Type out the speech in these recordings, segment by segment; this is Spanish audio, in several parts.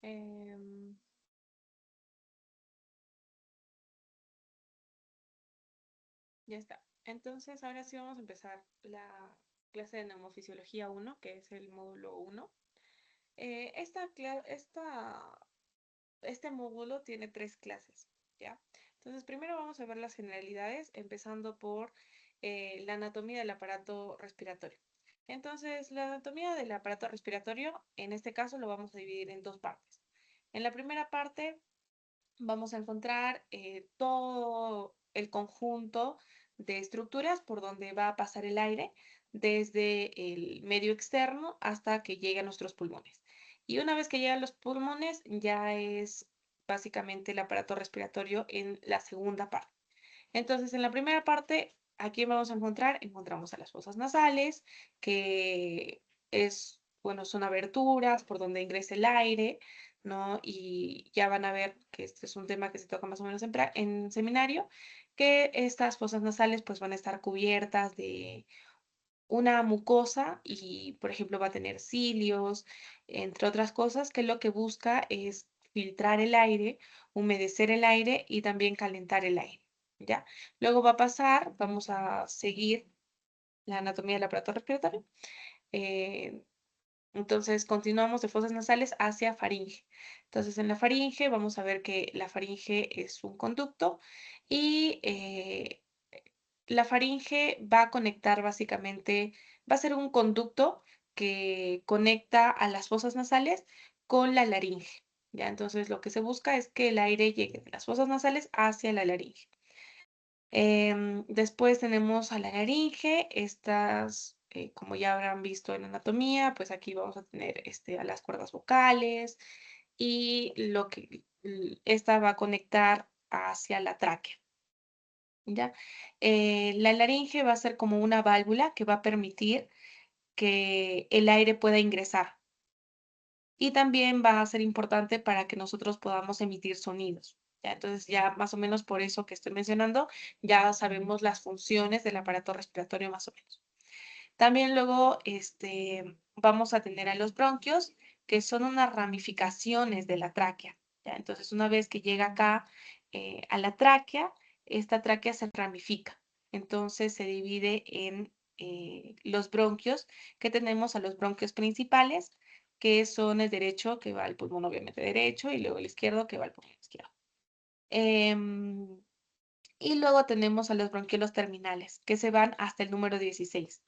Em, ya está. Entonces, ahora sí vamos a empezar la clase de Neumofisiología 1, que es el módulo 1. Este módulo tiene tres clases, ¿ya? Entonces, primero vamos a ver las generalidades, empezando por la anatomía del aparato respiratorio. Entonces, la anatomía del aparato respiratorio, en este caso, lo vamos a dividir en dos partes. En la primera parte vamos a encontrar todo el conjunto de estructuras por donde va a pasar el aire desde el medio externo hasta que llegue a nuestros pulmones. Y una vez que llega a los pulmones, ya es básicamente el aparato respiratorio en la segunda parte. Entonces, en la primera parte, aquí vamos a encontramos a las fosas nasales, que bueno, son aberturas por donde ingresa el aire, ¿no? Y ya van a ver que este es un tema que se toca más o menos en seminario, que estas fosas nasales pues van a estar cubiertas de una mucosa y, por ejemplo, va a tener cilios, entre otras cosas, que lo que busca es filtrar el aire, humedecer el aire y también calentar el aire, ¿ya? Luego va a pasar, vamos a seguir la anatomía del aparato respiratorio. eh, entonces, continuamos de fosas nasales hacia faringe. Entonces, en la faringe vamos a ver que la faringe es un conducto y la faringe va a conectar básicamente, va a ser un conducto que conecta a las fosas nasales con la laringe. ¿Ya? Entonces, lo que se busca es que el aire llegue de las fosas nasales hacia la laringe. Después tenemos a la laringe, estas, como ya habrán visto en anatomía, pues aquí vamos a tener a las cuerdas vocales y esta va a conectar hacia la tráquea. ¿Ya? La laringe va a ser como una válvula que va a permitir que el aire pueda ingresar y también va a ser importante para que nosotros podamos emitir sonidos. ¿Ya? Entonces ya más o menos por eso que estoy mencionando, ya sabemos las funciones del aparato respiratorio más o menos. También luego vamos a tener a los bronquios, que son unas ramificaciones de la tráquea. ¿Ya? Entonces, una vez que llega acá a la tráquea, esta tráquea se ramifica. Entonces, se divide en los bronquios, que tenemos a los bronquios principales, que son el derecho, que va al pulmón obviamente derecho, y luego el izquierdo, que va al pulmón izquierdo. Em, y luego tenemos a los bronquiolos terminales, que se van hasta el número 16,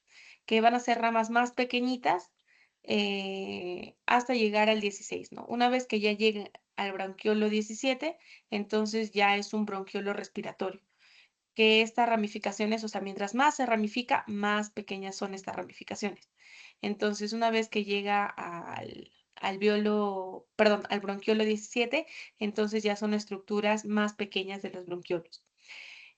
que van a ser ramas más pequeñitas hasta llegar al 16, ¿no? Una vez que ya lleguen al bronquiolo 17, entonces ya es un bronquiolo respiratorio, que estas ramificaciones, o sea, mientras más se ramifica, más pequeñas son estas ramificaciones. Entonces, una vez que llega al bronquiolo 17, entonces ya son estructuras más pequeñas de los bronquiolos.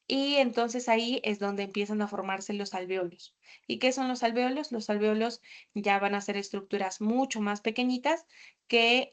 Y entonces ahí es donde empiezan a formarse los alvéolos. ¿Y qué son los alvéolos? Los alvéolos ya van a ser estructuras mucho más pequeñitas que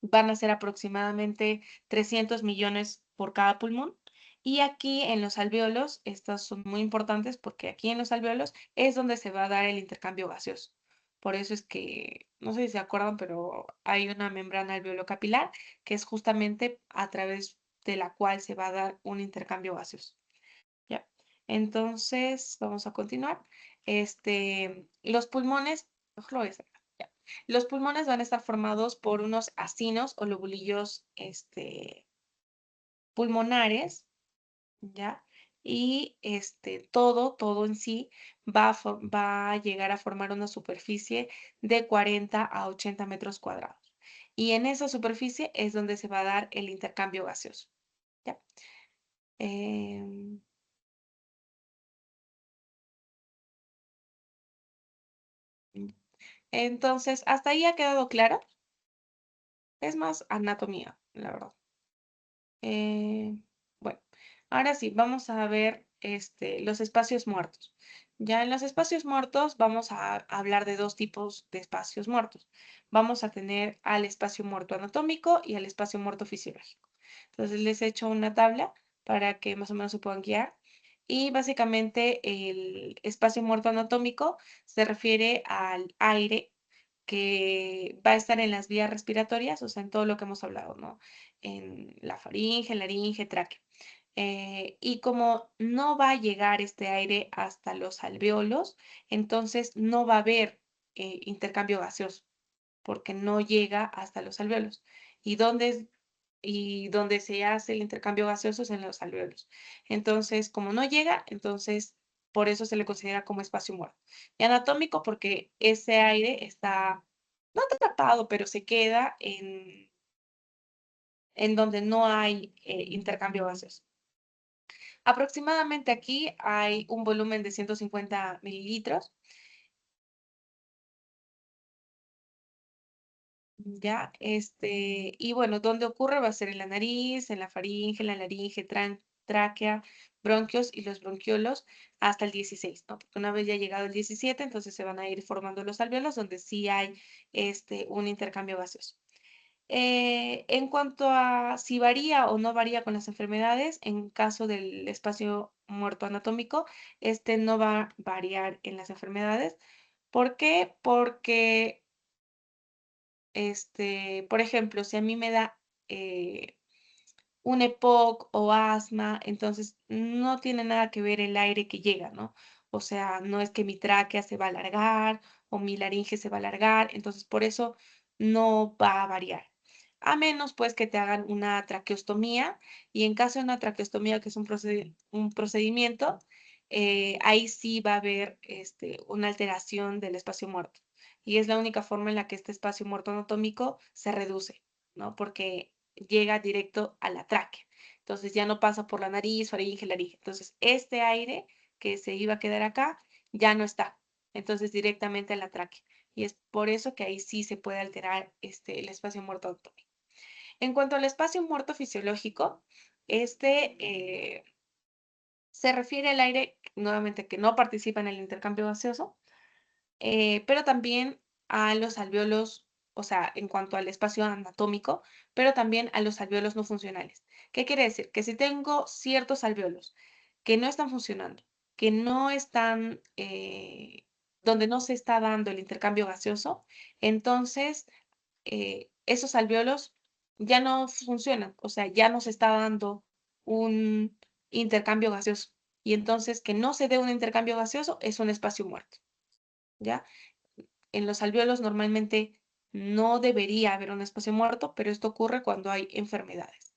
van a ser aproximadamente 300 millones por cada pulmón. Y aquí en los alvéolos, estas son muy importantes porque aquí en los alvéolos es donde se va a dar el intercambio gaseoso. Por eso es que, no sé si se acuerdan, pero hay una membrana alveolo-capilar que es justamente a través de la cual se va a dar un intercambio gaseoso. ¿Ya? Entonces, vamos a continuar. Los pulmones, ojo, lo voy a sacar, ya. Los pulmones van a estar formados por unos acinos o lobulillos, pulmonares, ¿ya? Y todo en sí va a llegar a formar una superficie de 40 a 80 metros cuadrados. Y en esa superficie es donde se va a dar el intercambio gaseoso, ¿ya? Em, entonces, ¿hasta ahí ha quedado claro? Es más anatomía, la verdad. Eh, bueno, ahora sí, vamos a ver los espacios muertos. Ya en los espacios muertos vamos a hablar de dos tipos de espacios muertos. Vamos a tener al espacio muerto anatómico y al espacio muerto fisiológico. Entonces les he hecho una tabla para que más o menos se puedan guiar. Y básicamente el espacio muerto anatómico se refiere al aire que va a estar en las vías respiratorias, o sea, en todo lo que hemos hablado, ¿no? En la faringe, laringe, tráquea. Y como no va a llegar este aire hasta los alvéolos, entonces no va a haber intercambio gaseoso, porque no llega hasta los alvéolos. ¿Y donde se hace el intercambio gaseoso es en los alvéolos? Entonces, como no llega, entonces por eso se le considera como espacio muerto. Y anatómico porque ese aire está, no atrapado, pero se queda en donde no hay intercambio gaseoso. Aproximadamente aquí hay un volumen de 150 mililitros, ¿ya? Y bueno, donde ocurre va a ser en la nariz, en la faringe, en la laringe, tráquea, bronquios y los bronquiolos hasta el 16, ¿no? Porque una vez ya llegado el 17, entonces se van a ir formando los alvéolos donde sí hay un intercambio gaseoso. En cuanto a si varía o no varía con las enfermedades, en caso del espacio muerto anatómico, este no va a variar en las enfermedades. ¿Por qué? Porque, por ejemplo, si a mí me da eh, un EPOC o asma, entonces no tiene nada que ver el aire que llega, ¿no? O sea, no es que mi tráquea se va a alargar o mi laringe se va a alargar, entonces por eso no va a variar. A menos pues que te hagan una traqueostomía y en caso de una traqueostomía, que es un procedimiento, ahí sí va a haber una alteración del espacio muerto. Y es la única forma en la que este espacio muerto anatómico se reduce, ¿no? Porque llega directo a la tráquea. Entonces ya no pasa por la nariz, faringe, laringe. Entonces este aire que se iba a quedar acá ya no está. Entonces directamente a la tráquea. Y es por eso que ahí sí se puede alterar el espacio muerto anatómico. En cuanto al espacio muerto fisiológico, este se refiere al aire, nuevamente, que no participa en el intercambio gaseoso, pero también a los alvéolos, o sea, en cuanto al espacio anatómico, pero también a los alvéolos no funcionales. ¿Qué quiere decir? Que si tengo ciertos alvéolos que no están funcionando, que no están, donde no se está dando el intercambio gaseoso, entonces esos alvéolos ya no funcionan, o sea, ya no se está dando un intercambio gaseoso. Y entonces que no se dé un intercambio gaseoso es un espacio muerto, ¿ya? En los alvéolos normalmente no debería haber un espacio muerto, pero esto ocurre cuando hay enfermedades.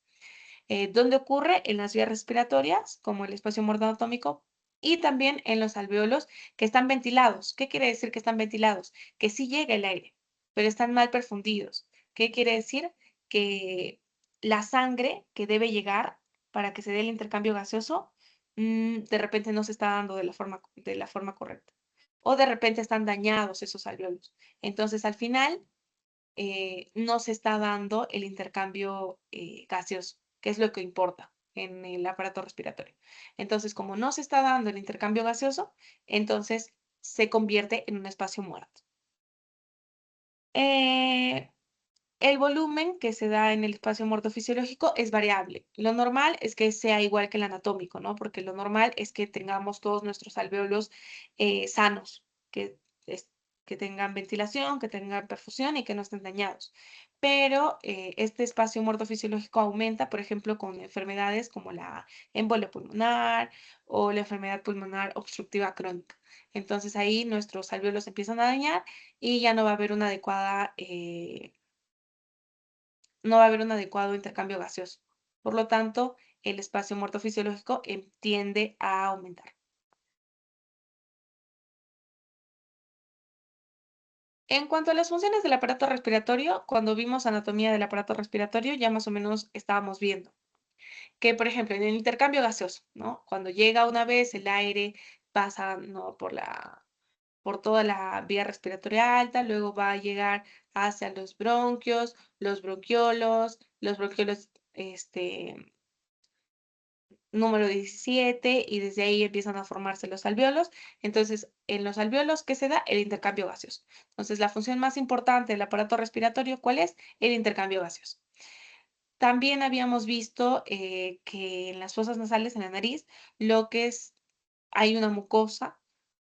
¿Dónde ocurre? En las vías respiratorias, como el espacio muerto anatómico, y también en los alvéolos que están ventilados. ¿Qué quiere decir que están ventilados? Que sí llega el aire, pero están mal perfundidos. ¿Qué quiere decir? Que la sangre que debe llegar para que se dé el intercambio gaseoso, de repente no se está dando de la forma correcta. O de repente están dañados esos alvéolos. Entonces, al final, no se está dando el intercambio gaseoso, que es lo que importa en el aparato respiratorio. Entonces, como no se está dando el intercambio gaseoso, entonces se convierte en un espacio muerto. Eh, el volumen que se da en el espacio muerto fisiológico es variable. Lo normal es que sea igual que el anatómico, ¿no? Porque lo normal es que tengamos todos nuestros alvéolos sanos, que, es- que tengan ventilación, que tengan perfusión y que no estén dañados. Pero este espacio muerto fisiológico aumenta, por ejemplo, con enfermedades como la embolia pulmonar o la enfermedad pulmonar obstructiva crónica. Entonces ahí nuestros alvéolos empiezan a dañar y ya no va a haber una adecuada no va a haber un adecuado intercambio gaseoso. Por lo tanto, el espacio muerto fisiológico tiende a aumentar. En cuanto a las funciones del aparato respiratorio, cuando vimos anatomía del aparato respiratorio, ya más o menos estábamos viendo que, por ejemplo, en el intercambio gaseoso, ¿no? Cuando llega una vez el aire pasa, ¿no? por toda la vía respiratoria alta, luego va a llegar hacia los bronquiolos, número 17 y desde ahí empiezan a formarse los alvéolos. Entonces, en los alvéolos, ¿qué se da? El intercambio gaseoso. Entonces, la función más importante del aparato respiratorio, ¿cuál es? El intercambio gaseoso. También habíamos visto que en las fosas nasales, en la nariz, lo que es, hay una mucosa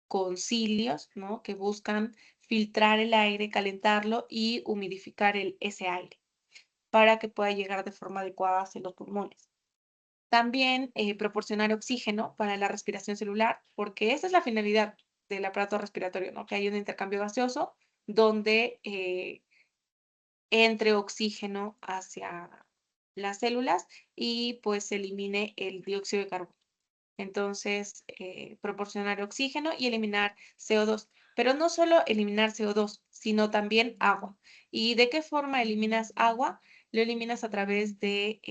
con cilios, ¿no? Que buscan filtrar el aire, calentarlo y humidificar ese aire para que pueda llegar de forma adecuada hacia los pulmones. También proporcionar oxígeno para la respiración celular, porque esa es la finalidad del aparato respiratorio, ¿no? Que haya un intercambio gaseoso donde entre oxígeno hacia las células y pues se elimine el dióxido de carbono. Entonces, proporcionar oxígeno y eliminar CO2. Pero no solo eliminar CO2, sino también agua. ¿Y de qué forma eliminas agua? Lo eliminas a través de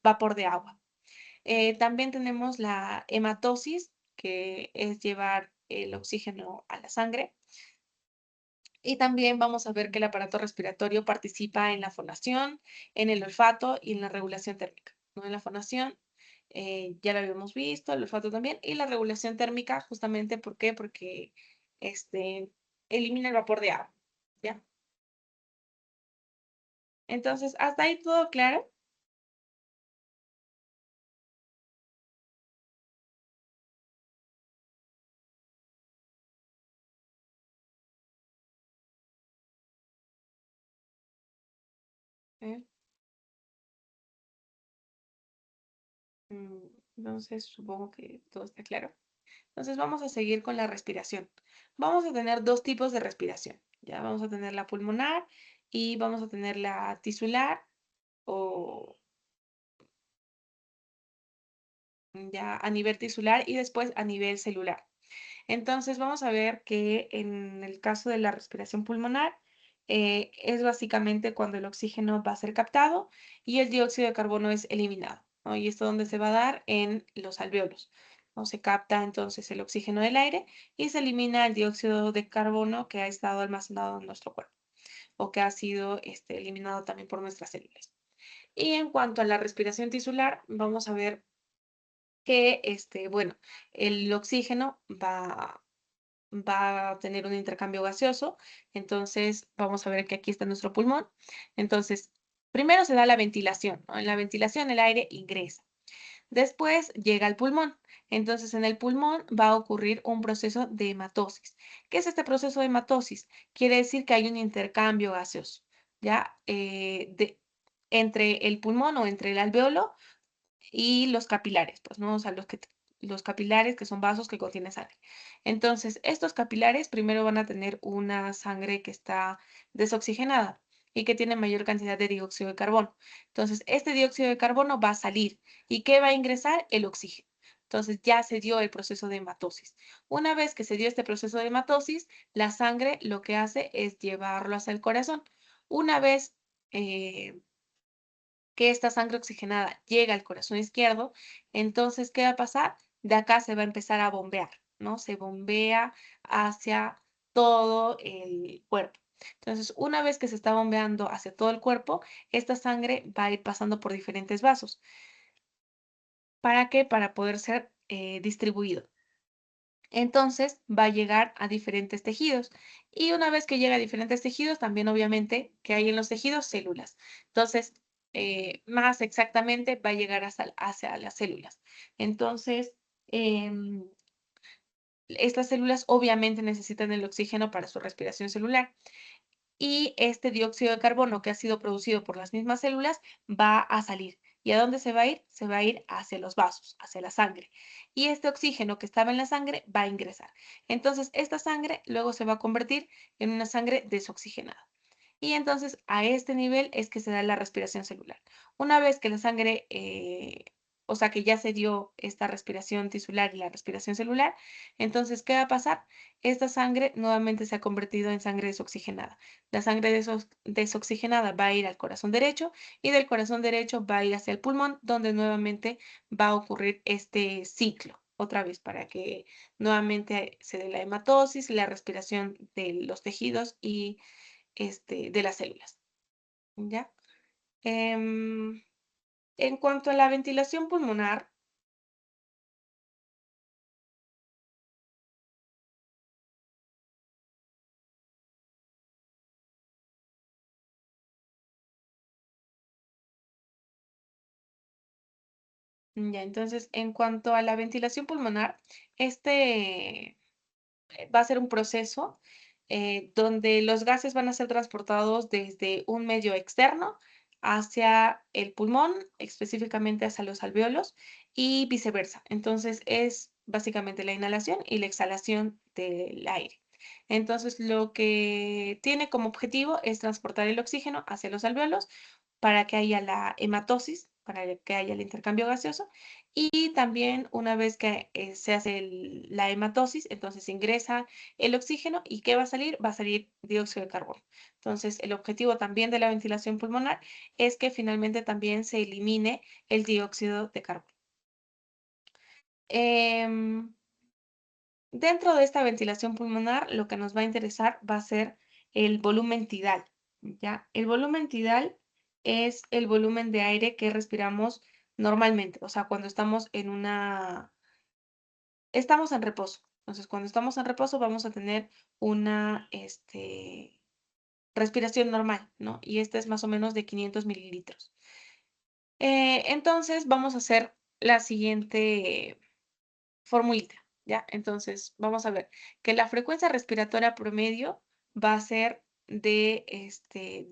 vapor de agua. También tenemos la hematosis, que es llevar el oxígeno a la sangre. Y también vamos a ver que el aparato respiratorio participa en la fonación, en el olfato y en la regulación térmica, ¿no? En la fonación, ya lo habíamos visto, el olfato también, y la regulación térmica, justamente, ¿por qué? Porque este, elimina el vapor de agua, ¿ya? Entonces, hasta ahí todo claro. ¿Eh? Mm, Entonces, supongo que todo está claro. Entonces, vamos a seguir con la respiración. Vamos a tener dos tipos de respiración, ¿ya? Vamos a tener la pulmonar y vamos a tener la tisular o ya a nivel tisular y después a nivel celular. Entonces vamos a ver que en el caso de la respiración pulmonar es básicamente cuando el oxígeno va a ser captado y el dióxido de carbono es eliminado, ¿no? Y esto donde se va a dar en los alvéolos, ¿no? Se capta entonces el oxígeno del aire y se elimina el dióxido de carbono que ha estado almacenado en nuestro cuerpo o que ha sido eliminado también por nuestras células. Y en cuanto a la respiración tisular, vamos a ver que, bueno, el oxígeno va a tener un intercambio gaseoso. Entonces, vamos a ver que aquí está nuestro pulmón. Entonces, primero se da la ventilación, ¿no? En la ventilación el aire ingresa. Después llega al pulmón. Entonces, en el pulmón va a ocurrir un proceso de hematosis. ¿Qué es este proceso de hematosis? Quiere decir que hay un intercambio gaseoso, ¿ya? Entre el pulmón o entre el alveolo y los capilares, pues, ¿no? O sea, los capilares, que son vasos que contienen sangre. Entonces, estos capilares primero van a tener una sangre que está desoxigenada y que tiene mayor cantidad de dióxido de carbono. Entonces, este dióxido de carbono va a salir. ¿Y qué va a ingresar? El oxígeno. Entonces, ya se dio el proceso de hematosis. Una vez que se dio este proceso de hematosis, la sangre lo que hace es llevarlo hacia el corazón. Una vez eh, que esta sangre oxigenada llega al corazón izquierdo, entonces, ¿qué va a pasar? De acá se va a empezar a bombear, ¿no? Se bombea hacia todo el cuerpo. Entonces, una vez que se está bombeando hacia todo el cuerpo, esta sangre va a ir pasando por diferentes vasos. ¿Para qué? Para poder ser distribuido. Entonces va a llegar a diferentes tejidos. Y una vez que llega a diferentes tejidos, también obviamente que hay en los tejidos células. Entonces, más exactamente va a llegar hacia las células. Entonces, em, estas células obviamente necesitan el oxígeno para su respiración celular y este dióxido de carbono que ha sido producido por las mismas células va a salir. ¿Y a dónde se va a ir? Se va a ir hacia los vasos, hacia la sangre. Y este oxígeno que estaba en la sangre va a ingresar. Entonces, esta sangre luego se va a convertir en una sangre desoxigenada. Y entonces a este nivel es que se da la respiración celular. Una vez que la sangre, o sea, que ya se dio esta respiración tisular y la respiración celular, entonces, ¿qué va a pasar? Esta sangre nuevamente se ha convertido en sangre desoxigenada. La sangre desoxigenada va a ir al corazón derecho y del corazón derecho va a ir hacia el pulmón, donde nuevamente va a ocurrir este ciclo. Otra vez, para que nuevamente se dé la hematosis, la respiración de los tejidos y de las células, ¿ya? Em, en cuanto a la ventilación pulmonar, ya, entonces, en cuanto a la ventilación pulmonar, va a ser un proceso donde los gases van a ser transportados desde un medio externo hacia el pulmón, específicamente hacia los alvéolos, y viceversa. Entonces, es básicamente la inhalación y la exhalación del aire. Entonces, lo que tiene como objetivo es transportar el oxígeno hacia los alvéolos para que haya la hematosis, para que haya el intercambio gaseoso, y también una vez que se hace la hematosis, entonces ingresa el oxígeno y ¿qué va a salir? Va a salir dióxido de carbono. Entonces, el objetivo también de la ventilación pulmonar es que finalmente también se elimine el dióxido de carbono. Em, Dentro de esta ventilación pulmonar, lo que nos va a interesar va a ser el volumen tidal, ¿ya? El volumen tidal es el volumen de aire que respiramos normalmente, o sea, cuando estamos en reposo. Entonces, cuando estamos en reposo vamos a tener una, respiración normal, ¿no? Y esta es más o menos de 500 mililitros. Entonces, vamos a hacer la siguiente formulita, ¿ya? Entonces, vamos a ver que la frecuencia respiratoria promedio va a ser de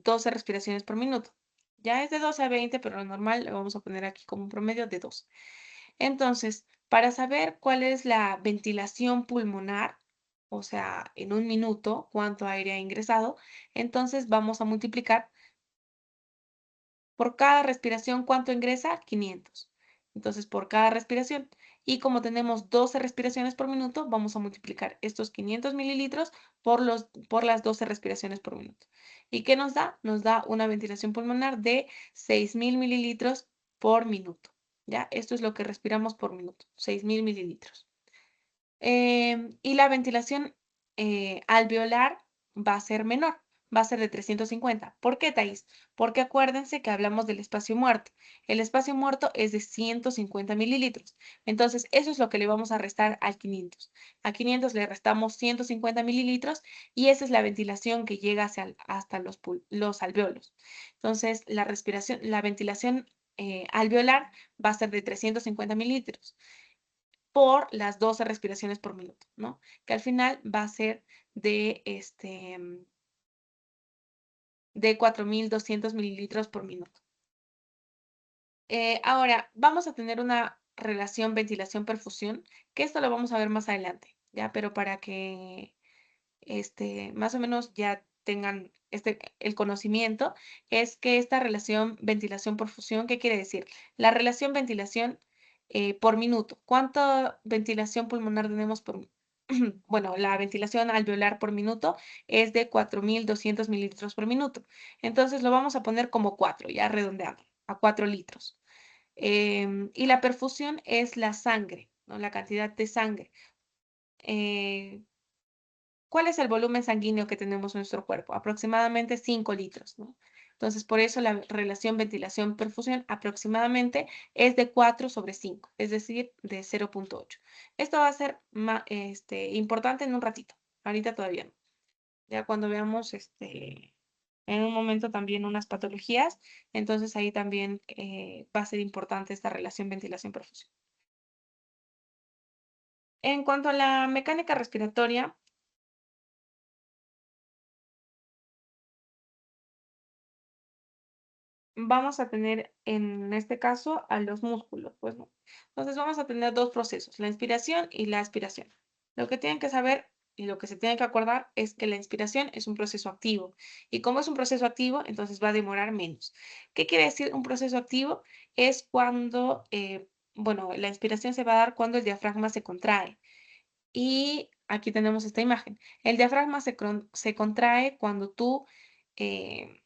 12 respiraciones por minuto. Ya es de 12 a 20, pero lo normal lo vamos a poner aquí como un promedio de 2. Entonces, para saber cuál es la ventilación pulmonar, o sea, en un minuto, cuánto aire ha ingresado, entonces vamos a multiplicar por cada respiración, ¿cuánto ingresa? 500. Entonces, por cada respiración. Y como tenemos 12 respiraciones por minuto, vamos a multiplicar estos 500 mililitros por las 12 respiraciones por minuto. ¿Y qué nos da? Nos da una ventilación pulmonar de 6.000 mililitros por minuto. ¿Ya? Esto es lo que respiramos por minuto, 6.000 mililitros. Y la ventilación alveolar va a ser menor, va a ser de 350. ¿Por qué, Thais? Porque acuérdense que hablamos del espacio muerto. El espacio muerto es de 150 mililitros. Entonces, eso es lo que le vamos a restar al 500. A 500 le restamos 150 mililitros y esa es la ventilación que llega hasta los alveolos. Entonces, la ventilación alveolar va a ser de 350 mililitros por las 12 respiraciones por minuto, ¿no? Que al final va a ser de, de 4.200 mililitros por minuto. Ahora, vamos a tener una relación ventilación-perfusión, que esto lo vamos a ver más adelante, ¿ya? Pero para que más o menos ya tengan el conocimiento, es que esta relación ventilación por fusión, ¿qué quiere decir? La relación ventilación por minuto. ¿Cuánta ventilación pulmonar tenemos por Bueno, la ventilación alveolar por minuto es de 4.200 mililitros por minuto. Entonces lo vamos a poner como 4, ya redondeando, a 4 litros. Y la perfusión es la sangre, ¿no? La cantidad de sangre. Eh, ¿Cuál es el volumen sanguíneo que tenemos en nuestro cuerpo? Aproximadamente 5 litros, ¿no? Entonces, por eso la relación ventilación-perfusión aproximadamente es de 4 sobre 5, es decir, de 0,8. Esto va a ser importante en un ratito. Ahorita todavía no. Ya cuando veamos en un momento también unas patologías, entonces ahí también va a ser importante esta relación ventilación-perfusión. En cuanto a la mecánica respiratoria, vamos a tener en este caso a los músculos, pues no. Entonces vamos a tener dos procesos, la inspiración y la expiración. Lo que tienen que saber y lo que se tiene que acordar es que la inspiración es un proceso activo y como es un proceso activo, entonces va a demorar menos. ¿Qué quiere decir un proceso activo? Es cuando, bueno, la inspiración se va a dar cuando el diafragma se contrae. Y aquí tenemos esta imagen. El diafragma se contrae cuando tú eh,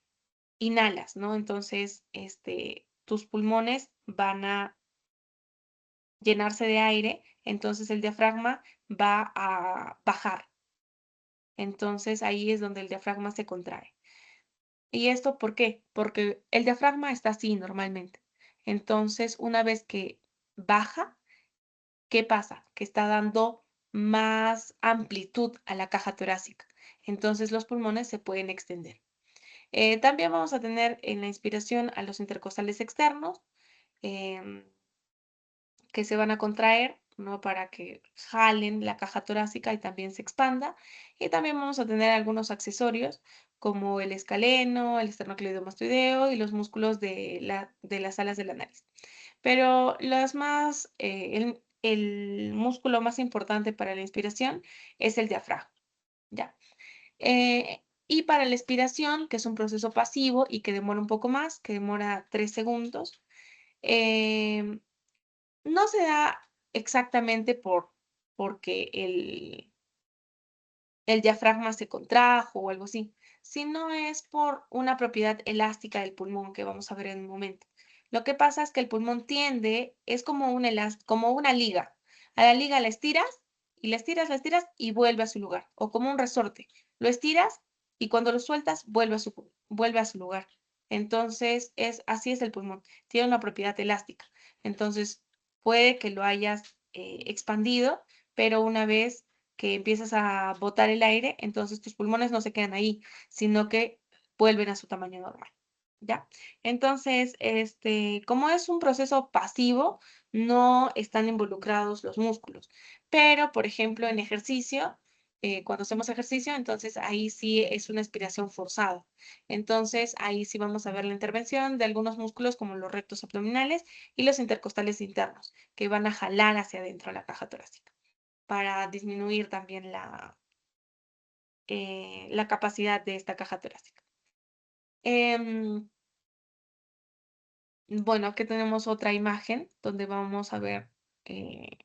inhalas, ¿no? Entonces, tus pulmones van a llenarse de aire, entonces el diafragma va a bajar. Entonces, ahí es donde el diafragma se contrae. ¿Y esto por qué? Porque el diafragma está así normalmente. Entonces, una vez que baja, ¿qué pasa? Que está dando más amplitud a la caja torácica. Entonces, los pulmones se pueden extender. También vamos a tener en la inspiración a los intercostales externos, em, que se van a contraer ¿no? Para que jalen la caja torácica y también se expanda. Y también vamos a tener algunos accesorios como el escaleno, el esternocleidomastoideo y los músculos de las alas de la nariz. Pero el músculo más importante para la inspiración es el diafragma, ¿ya? Y para la expiración, que es un proceso pasivo y que demora un poco más, que demora 3 segundos, em, no se da exactamente porque el diafragma se contrajo o algo así, sino es por una propiedad elástica del pulmón que vamos a ver en un momento. Lo que pasa es que el pulmón es como como una liga. A la liga la estiras y vuelve a su lugar, o como un resorte. Lo estiras y cuando lo sueltas vuelve a su lugar. Entonces, así es el pulmón, tiene una propiedad elástica. Entonces, puede que lo hayas expandido, pero una vez que empiezas a botar el aire, entonces tus pulmones no se quedan ahí, sino que vuelven a su tamaño normal, ¿ya? Entonces, como es un proceso pasivo, no están involucrados los músculos. Pero, por ejemplo, en ejercicio, cuando hacemos ejercicio, entonces ahí sí es una expiración forzada. Entonces, ahí sí vamos a ver la intervención de algunos músculos como los rectos abdominales y los intercostales internos, que van a jalar hacia adentro la caja torácica para disminuir también la capacidad de esta caja torácica. Em, bueno, aquí tenemos otra imagen donde vamos a ver eh,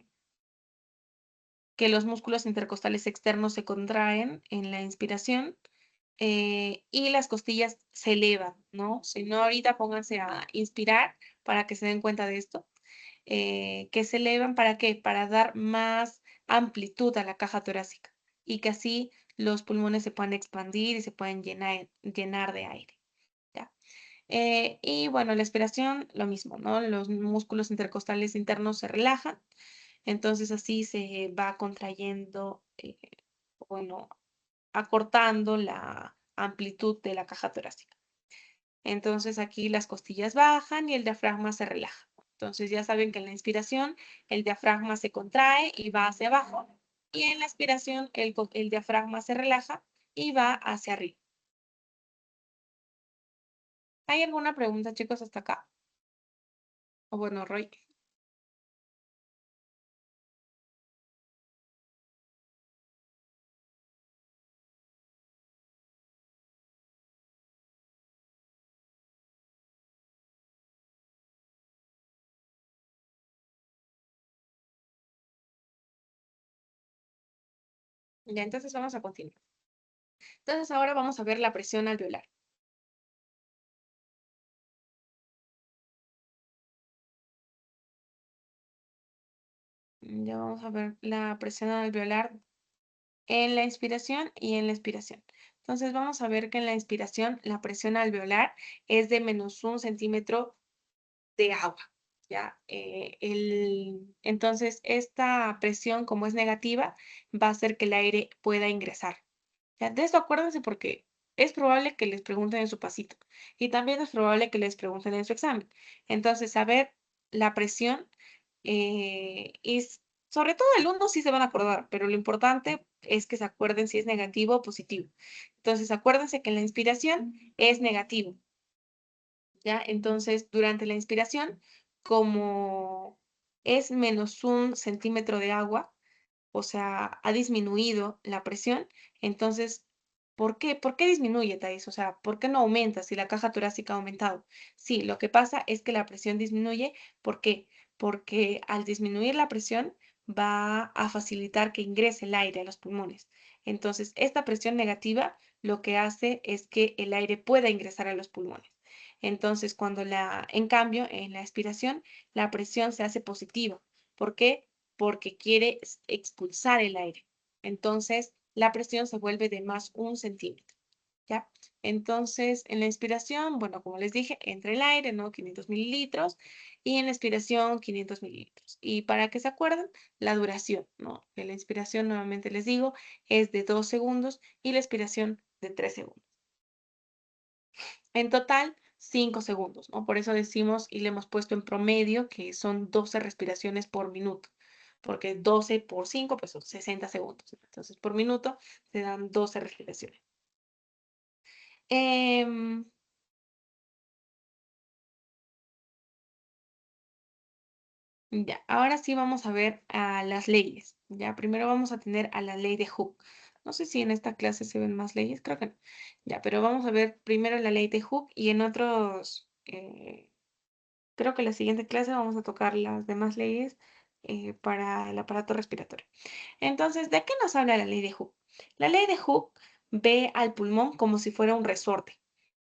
que los músculos intercostales externos se contraen en la inspiración y las costillas se elevan, ¿no? Si no, ahorita pónganse a inspirar para que se den cuenta de esto. Que se elevan ¿para qué? Para dar más amplitud a la caja torácica y que así los pulmones se puedan expandir y se puedan llenar de aire, ¿ya? Y bueno, la expiración, lo mismo, ¿no? Los músculos intercostales internos se relajan, entonces así se va contrayendo, bueno, acortando la amplitud de la caja torácica. Entonces aquí las costillas bajan y el diafragma se relaja. Entonces ya saben que en la inspiración el diafragma se contrae y va hacia abajo y en la expiración el diafragma se relaja y va hacia arriba. ¿Hay alguna pregunta, chicos, hasta acá? O bueno, Roy. Ya, entonces vamos a continuar. Entonces ahora vamos a ver la presión alveolar. Ya vamos a ver la presión alveolar en la inspiración y en la expiración. Entonces vamos a ver que en la inspiración la presión alveolar es de -1 centímetro de agua, ¿ya? Entonces, esta presión, como es negativa, va a hacer que el aire pueda ingresar. ¿Ya? De esto acuérdense porque es probable que les pregunten en su pasito y también es probable que les pregunten en su examen. Entonces, saber la presión sobre todo el uno sí se van a acordar, pero lo importante es que se acuerden si es negativo o positivo. Entonces, acuérdense que en la inspiración es negativo. ¿Ya? Entonces, durante la inspiración, como es -1 centímetro de agua, o sea, ha disminuido la presión, entonces, ¿por qué? ¿Por qué disminuye, Thais? O sea, ¿por qué no aumenta si la caja torácica ha aumentado? Sí, lo que pasa es que la presión disminuye, ¿por qué? Porque al disminuir la presión va a facilitar que ingrese el aire a los pulmones. Entonces, esta presión negativa lo que hace es que el aire pueda ingresar a los pulmones. Entonces, en cambio, en la expiración, la presión se hace positiva. ¿Por qué? Porque quiere expulsar el aire. Entonces, la presión se vuelve de +1 centímetro, ¿ya? Entonces, en la inspiración, bueno, como les dije, entra el aire, ¿no? 500 mililitros, y en la expiración, 500 mililitros. Y para que se acuerden, la duración, ¿no? En la inspiración, nuevamente les digo, es de 2 segundos y la expiración de 3 segundos. En total, 5 segundos, ¿no? Por eso decimos y le hemos puesto en promedio que son 12 respiraciones por minuto, porque 12 por 5 pues son 60 segundos. Entonces, por minuto se dan 12 respiraciones. Em, ya, ahora sí vamos a ver a las leyes. Ya, primero vamos a tener a la ley de Hooke. No sé si en esta clase se ven más leyes, creo que no. Ya, pero vamos a ver primero la ley de Hooke y en otros, creo que en la siguiente clase vamos a tocar las demás leyes para el aparato respiratorio. Entonces, ¿de qué nos habla la ley de Hooke? La ley de Hooke ve al pulmón como si fuera un resorte.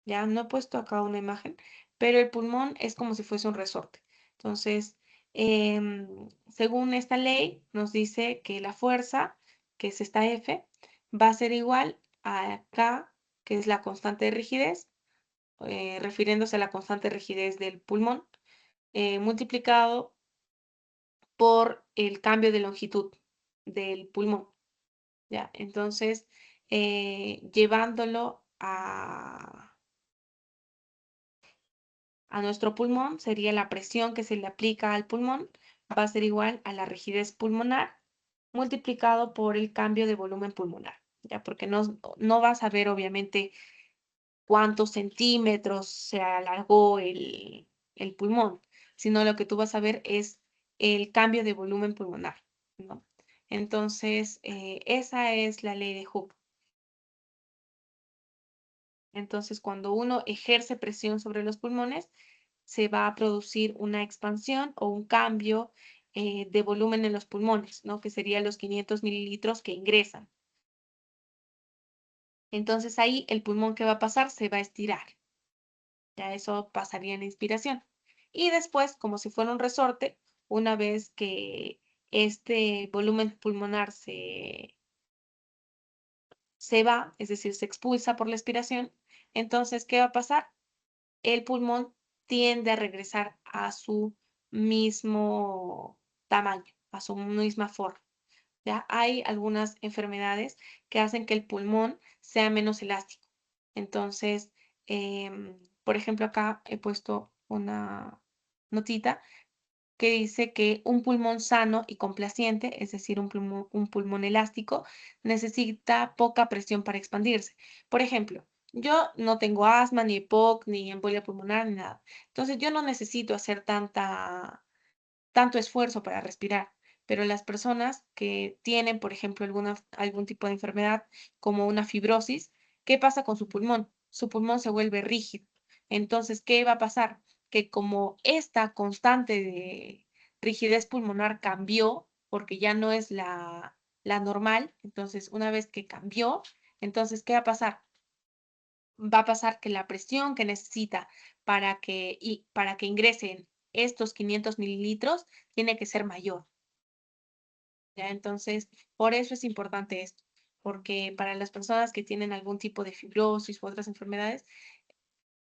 Ya no he puesto acá una imagen, pero el pulmón es como si fuese un resorte. Entonces, según esta ley, nos dice que la fuerza, que es esta F, va a ser igual a K, que es la constante de rigidez, refiriéndose a la constante de rigidez del pulmón, multiplicado por el cambio de longitud del pulmón. ¿Ya? Entonces, llevándolo a nuestro pulmón, sería la presión que se le aplica al pulmón, va a ser igual a la rigidez pulmonar multiplicado por el cambio de volumen pulmonar, ¿ya? Porque no vas a ver obviamente cuántos centímetros se alargó el pulmón, sino lo que tú vas a ver es el cambio de volumen pulmonar, ¿no? Entonces, esa es la ley de Hooke. Entonces, cuando uno ejerce presión sobre los pulmones, se va a producir una expansión o un cambio de volumen en los pulmones, ¿no? Que serían los 500 mililitros que ingresan. Entonces ahí el pulmón que va a pasar se va a estirar. Ya eso pasaría en la inspiración. Y después, como si fuera un resorte, una vez que este volumen pulmonar se va, es decir, se expulsa por la expiración, entonces, ¿qué va a pasar? El pulmón tiende a regresar a su mismo tamaño, a su misma forma. ¿Ya? Hay algunas enfermedades que hacen que el pulmón sea menos elástico. Entonces, por ejemplo, acá he puesto una notita que dice que un pulmón sano y complaciente, es decir, un pulmón elástico, necesita poca presión para expandirse. Por ejemplo, yo no tengo asma, ni EPOC, ni embolia pulmonar, ni nada. Entonces, yo no necesito hacer tanto esfuerzo para respirar, pero las personas que tienen, por ejemplo, algún tipo de enfermedad como una fibrosis, ¿qué pasa con su pulmón? Su pulmón se vuelve rígido. Entonces, ¿qué va a pasar? Que como esta constante de rigidez pulmonar cambió, porque ya no es la normal, entonces una vez que cambió, entonces, ¿qué va a pasar? Va a pasar que la presión que necesita para que ingresen estos 500 mililitros tiene que ser mayor, ¿ya? Entonces, por eso es importante esto, porque para las personas que tienen algún tipo de fibrosis u otras enfermedades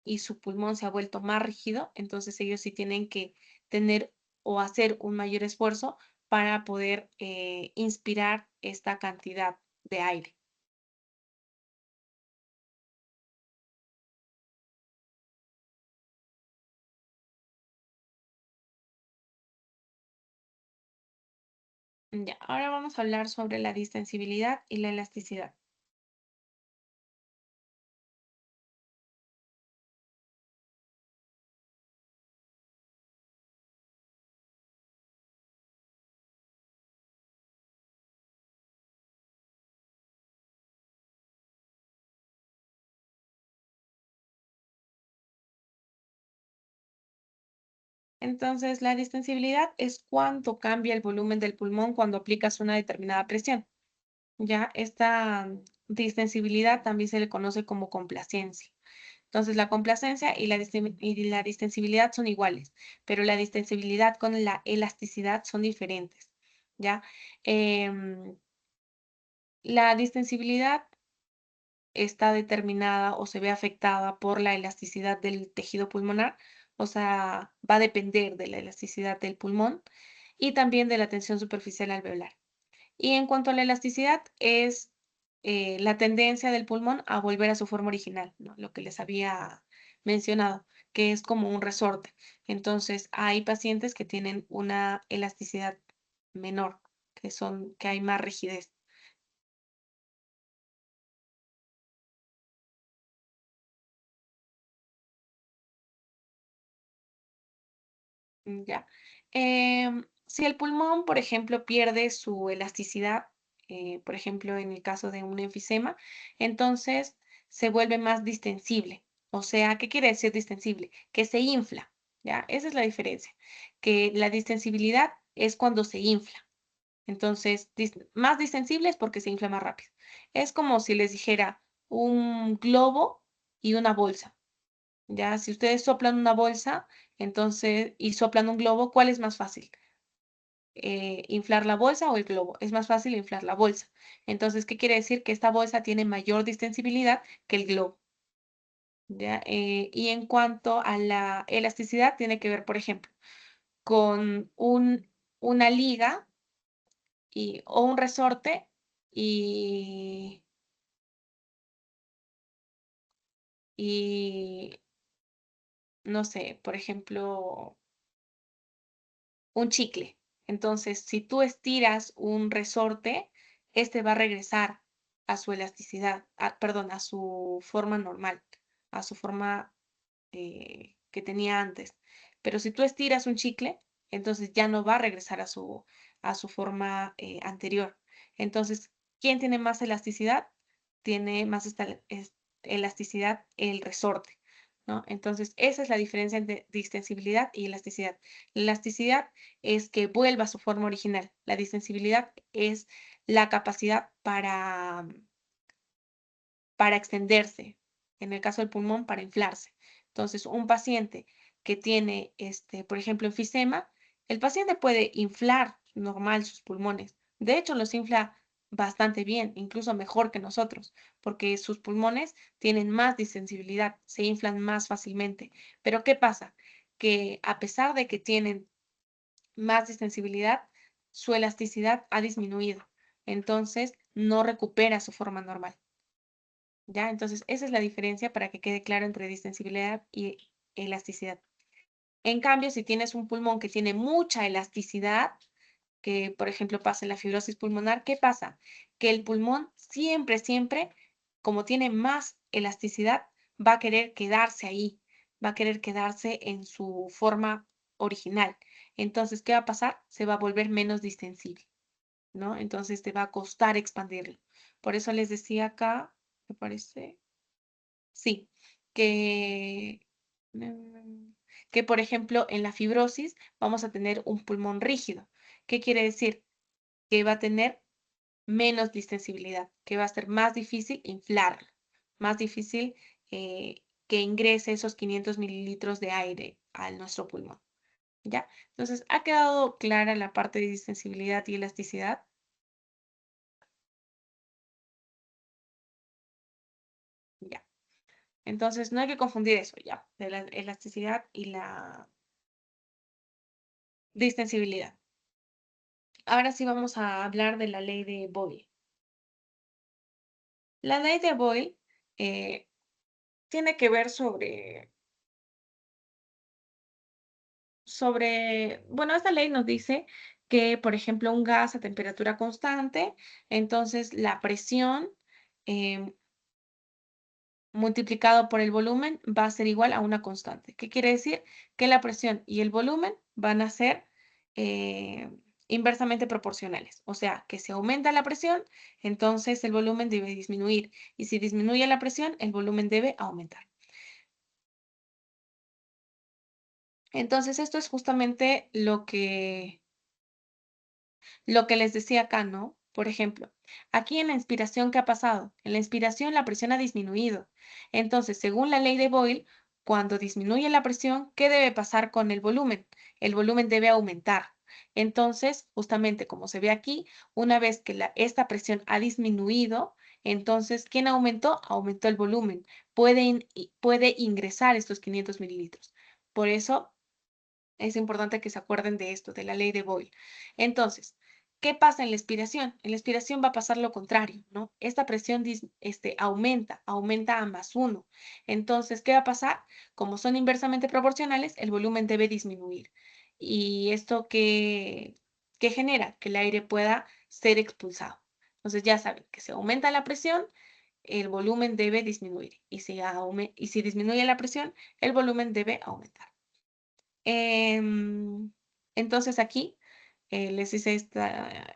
y su pulmón se ha vuelto más rígido, entonces ellos sí tienen que tener o hacer un mayor esfuerzo para poder inspirar esta cantidad de aire. Ya, ahora vamos a hablar sobre la distensibilidad y la elasticidad. Entonces, la distensibilidad es cuánto cambia el volumen del pulmón cuando aplicas una determinada presión. Ya esta distensibilidad también se le conoce como complacencia. Entonces, la complacencia y la distensibilidad son iguales, pero la distensibilidad con la elasticidad son diferentes. ¿Ya? Em, la distensibilidad está determinada o se ve afectada por la elasticidad del tejido pulmonar, o sea, va a depender de la elasticidad del pulmón y también de la tensión superficial alveolar. Y en cuanto a la elasticidad, es la tendencia del pulmón a volver a su forma original, ¿no? Lo que les había mencionado, que es como un resorte. Entonces, hay pacientes que tienen una elasticidad menor, que hay más rigidez. Ya. Si el pulmón, por ejemplo, pierde su elasticidad, por ejemplo, en el caso de un enfisema, entonces se vuelve más distensible. O sea, ¿qué quiere decir distensible? Que se infla, ¿ya? Esa es la diferencia. Que la distensibilidad es cuando se infla. Entonces, más distensible es porque se infla más rápido. Es como si les dijera un globo y una bolsa. Ya, si ustedes soplan una bolsa, entonces, y soplan un globo, ¿cuál es más fácil? ¿Inflar la bolsa o el globo? Es más fácil inflar la bolsa. Entonces, ¿qué quiere decir? Que esta bolsa tiene mayor distensibilidad que el globo. ¿Ya? Y en cuanto a la elasticidad, tiene que ver, por ejemplo, con una liga o un resorte y, y, no sé, por ejemplo, un chicle. Entonces, si tú estiras un resorte, este va a regresar a su elasticidad, perdón, a su forma normal, a su forma que tenía antes. Pero si tú estiras un chicle, entonces ya no va a regresar a su forma anterior. Entonces, ¿quién tiene más elasticidad? Tiene más elasticidad el resorte, ¿no? Entonces, esa es la diferencia entre distensibilidad y elasticidad. La elasticidad es que vuelva a su forma original. La distensibilidad es la capacidad para extenderse, en el caso del pulmón, para inflarse. Entonces, un paciente que tiene, por ejemplo, enfisema, el paciente puede inflar normal sus pulmones. De hecho, los infla bastante bien, incluso mejor que nosotros, porque sus pulmones tienen más distensibilidad, se inflan más fácilmente. Pero ¿qué pasa? Que a pesar de que tienen más distensibilidad, su elasticidad ha disminuido. Entonces, no recupera su forma normal. ¿Ya? Entonces, esa es la diferencia para que quede claro entre distensibilidad y elasticidad. En cambio, si tienes un pulmón que tiene mucha elasticidad, que por ejemplo pasa en la fibrosis pulmonar, ¿qué pasa? Que el pulmón siempre, siempre, como tiene más elasticidad, va a querer quedarse ahí, va a querer quedarse en su forma original. Entonces, ¿qué va a pasar? Se va a volver menos distensible, ¿no? Entonces te va a costar expandirlo. Por eso les decía acá, me parece. Sí, que, mm, que por ejemplo en la fibrosis vamos a tener un pulmón rígido. ¿Qué quiere decir? Que va a tener menos distensibilidad, que va a ser más difícil inflarlo, más difícil que ingrese esos 500 mililitros de aire a nuestro pulmón. ¿Ya? Entonces, ¿ha quedado clara la parte de distensibilidad y elasticidad? Ya. Entonces, no hay que confundir eso, ya, de la elasticidad y la distensibilidad. Ahora sí vamos a hablar de la ley de Boyle. La ley de Boyle eh, tiene que ver bueno, esta ley nos dice que, por ejemplo, un gas a temperatura constante, entonces la presión em, multiplicado por el volumen va a ser igual a una constante. ¿Qué quiere decir? Que la presión y el volumen van a ser eh, inversamente proporcionales. O sea, que si aumenta la presión, entonces el volumen debe disminuir. Y si disminuye la presión, el volumen debe aumentar. Entonces, esto es justamente lo que les decía acá, ¿no? Por ejemplo, aquí en la inspiración, ¿qué ha pasado? En la inspiración la presión ha disminuido. Entonces, según la ley de Boyle, cuando disminuye la presión, ¿qué debe pasar con el volumen? El volumen debe aumentar. Entonces, justamente como se ve aquí, una vez que esta presión ha disminuido, entonces, ¿quién aumentó? Aumentó el volumen. Puede ingresar estos 500 mililitros. Por eso es importante que se acuerden de esto, de la ley de Boyle. Entonces, ¿qué pasa en la expiración? En la expiración va a pasar lo contrario, ¿no? Esta presión aumenta a más uno. Entonces, ¿qué va a pasar? Como son inversamente proporcionales, el volumen debe disminuir. ¿Y esto ¿Qué genera? Que el aire pueda ser expulsado. Entonces ya saben que si aumenta la presión, el volumen debe disminuir. Y si disminuye la presión, el volumen debe aumentar. Em, entonces aquí les hice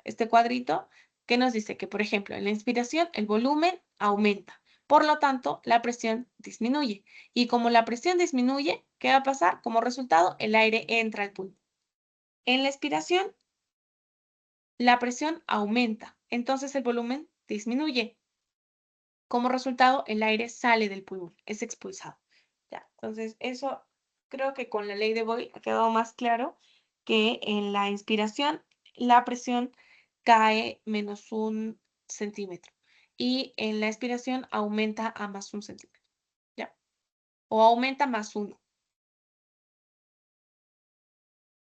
este cuadrito que nos dice que, por ejemplo, en la inspiración el volumen aumenta. Por lo tanto, la presión disminuye. Y como la presión disminuye, ¿qué va a pasar? Como resultado, el aire entra al pulmón. En la expiración, la presión aumenta. Entonces el volumen disminuye. Como resultado, el aire sale del pulmón, es expulsado. Ya, entonces, eso creo que con la ley de Boyle ha quedado más claro que en la inspiración la presión cae menos 1 centímetro y en la expiración aumenta a más 1 centímetro, ¿ya? O aumenta más 1,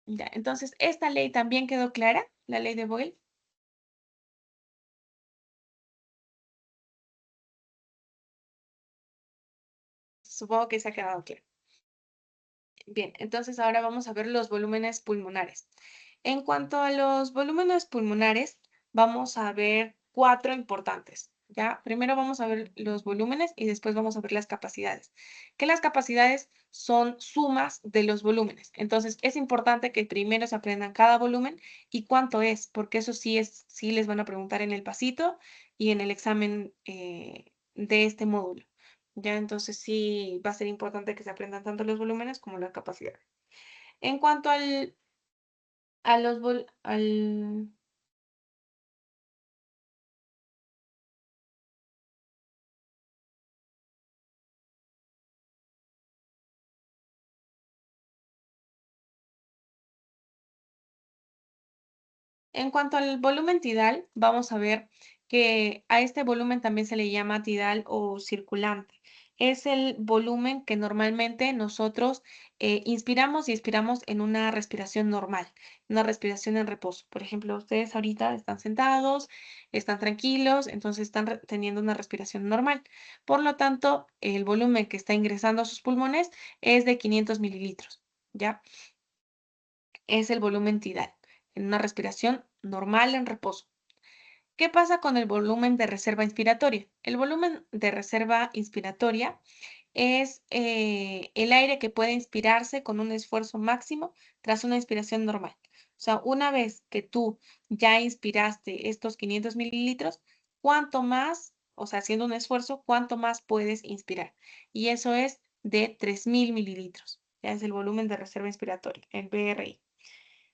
¿ya? Entonces, esta ley también quedó clara, la ley de Boyle. Supongo que se ha quedado claro. Bien, entonces ahora vamos a ver los volúmenes pulmonares. En cuanto a los volúmenes pulmonares, vamos a ver 4 importantes, ¿ya? Primero vamos a ver los volúmenes y después vamos a ver las capacidades. Que las capacidades son sumas de los volúmenes. Entonces, es importante que primero se aprendan cada volumen y cuánto es, porque eso sí les van a preguntar en el pasito y en el examen de este módulo. Ya, entonces sí va a ser importante que se aprendan tanto los volúmenes como la capacidad. En cuanto a los vol- al, En cuanto al volumen tidal, vamos a ver que a este volumen también se le llama tidal o circulante. Es el volumen que normalmente nosotros inspiramos y expiramos en una respiración normal, una respiración en reposo. Por ejemplo, ustedes ahorita están sentados, están tranquilos, entonces están teniendo una respiración normal. Por lo tanto, el volumen que está ingresando a sus pulmones es de 500 mililitros, ¿ya? Es el volumen tidal, en una respiración normal en reposo. ¿Qué pasa con el volumen de reserva inspiratoria? El volumen de reserva inspiratoria es el aire que puede inspirarse con un esfuerzo máximo tras una inspiración normal. O sea, una vez que tú ya inspiraste estos 500 mililitros, ¿cuánto más, o sea, haciendo un esfuerzo, cuánto más puedes inspirar? Y eso es de 3000 mililitros. Ya es el volumen de reserva inspiratoria, el BRI.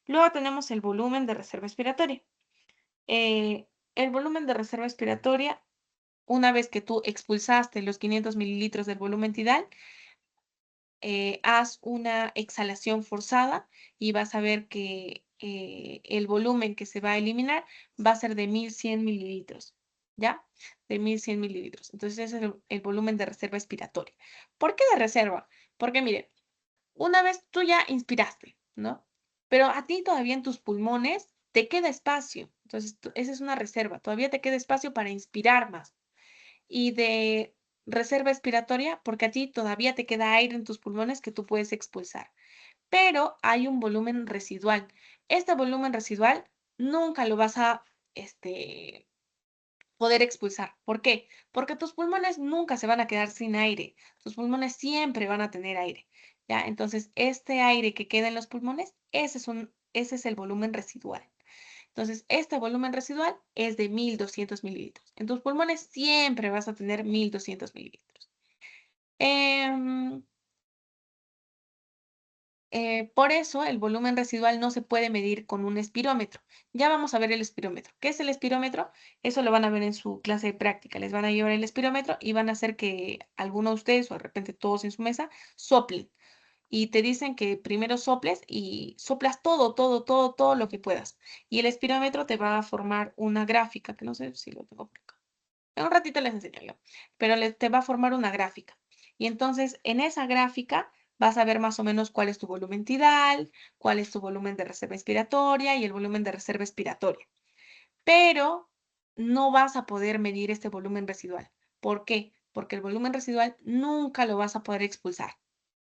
Luego tenemos el volumen de reserva expiratoria. El volumen de reserva expiratoria, una vez que tú expulsaste los 500 mililitros del volumen tidal, haz una exhalación forzada y vas a ver que el volumen que se va a eliminar va a ser de 1100 mililitros, ¿ya? De 1100 mililitros. Entonces, ese es el volumen de reserva expiratoria. ¿Por qué de reserva? Porque, mire, una vez tú ya inspiraste, ¿no? Pero a ti todavía en tus pulmones te queda espacio. Entonces, esa es una reserva. Todavía te queda espacio para inspirar más. Y de reserva expiratoria, porque a ti todavía te queda aire en tus pulmones que tú puedes expulsar. Pero hay un volumen residual. Este volumen residual nunca lo vas a, poder expulsar. ¿Por qué? Porque tus pulmones nunca se van a quedar sin aire. Tus pulmones siempre van a tener aire. ¿Ya? Entonces, este aire que queda en los pulmones, ese es el volumen residual. Entonces, este volumen residual es de 1200 mililitros. En tus pulmones siempre vas a tener 1200 mililitros. Em, por eso el volumen residual no se puede medir con un espirómetro. Ya vamos a ver el espirómetro. ¿Qué es el espirómetro? Eso lo van a ver en su clase de práctica. Les van a llevar el espirómetro y van a hacer que alguno de ustedes o de repente todos en su mesa soplen. Y te dicen que primero soples y soplas todo, todo, todo, todo lo que puedas. Y el espirómetro te va a formar una gráfica, que no sé si lo tengo por acá. En un ratito les enseño yo, pero te va a formar una gráfica. Y entonces en esa gráfica vas a ver más o menos cuál es tu volumen tidal, cuál es tu volumen de reserva inspiratoria y el volumen de reserva expiratoria. Pero no vas a poder medir este volumen residual. ¿Por qué? Porque el volumen residual nunca lo vas a poder expulsar.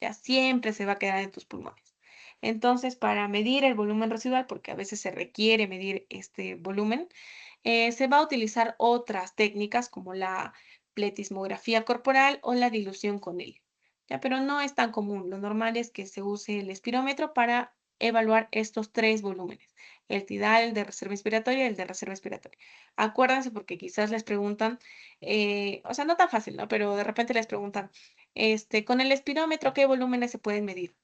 Ya siempre se va a quedar en tus pulmones. Entonces, para medir el volumen residual, porque a veces se requiere medir este volumen, se va a utilizar otras técnicas como la pletismografía corporal o la dilución con helio. Ya, pero no es tan común. Lo normal es que se use el espirómetro para evaluar estos tres volúmenes: el tidal, el de reserva inspiratoria y el de reserva expiratoria. Acuérdense porque quizás les preguntan, o sea, no tan fácil, ¿no? Pero de repente les preguntan, con el espirómetro, ¿qué volúmenes se pueden medir?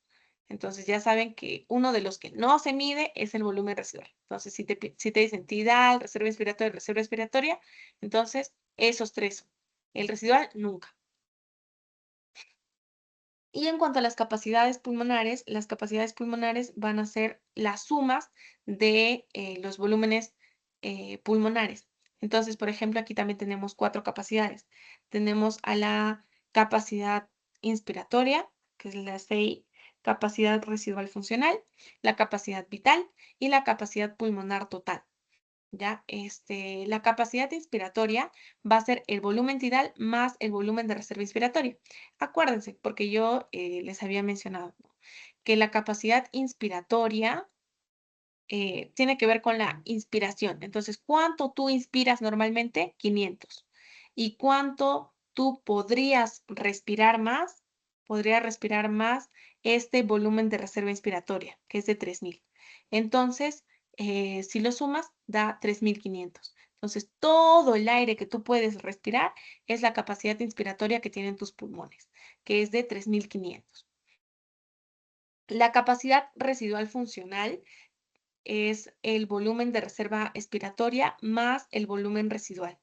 Entonces ya saben que uno de los que no se mide es el volumen residual. Entonces, si te dicen tidal, reserva respiratoria, entonces esos tres son. El residual, nunca. Y en cuanto a las capacidades pulmonares van a ser las sumas de los volúmenes pulmonares. Entonces, por ejemplo, aquí también tenemos cuatro capacidades. Tenemos a la capacidad inspiratoria, que es la CI, capacidad residual funcional, la capacidad vital y la capacidad pulmonar total. ¿Ya? La capacidad inspiratoria va a ser el volumen tidal más el volumen de reserva inspiratoria. Acuérdense, porque yo les había mencionado, ¿no?, que la capacidad inspiratoria tiene que ver con la inspiración. Entonces, ¿cuánto tú inspiras normalmente? 500. ¿Y cuánto tú podrías respirar más este volumen de reserva inspiratoria, que es de 3000? Entonces, si lo sumas, da 3500. Entonces, todo el aire que tú puedes respirar es la capacidad inspiratoria que tienen tus pulmones, que es de 3500. La capacidad residual funcional es el volumen de reserva expiratoria más el volumen residual,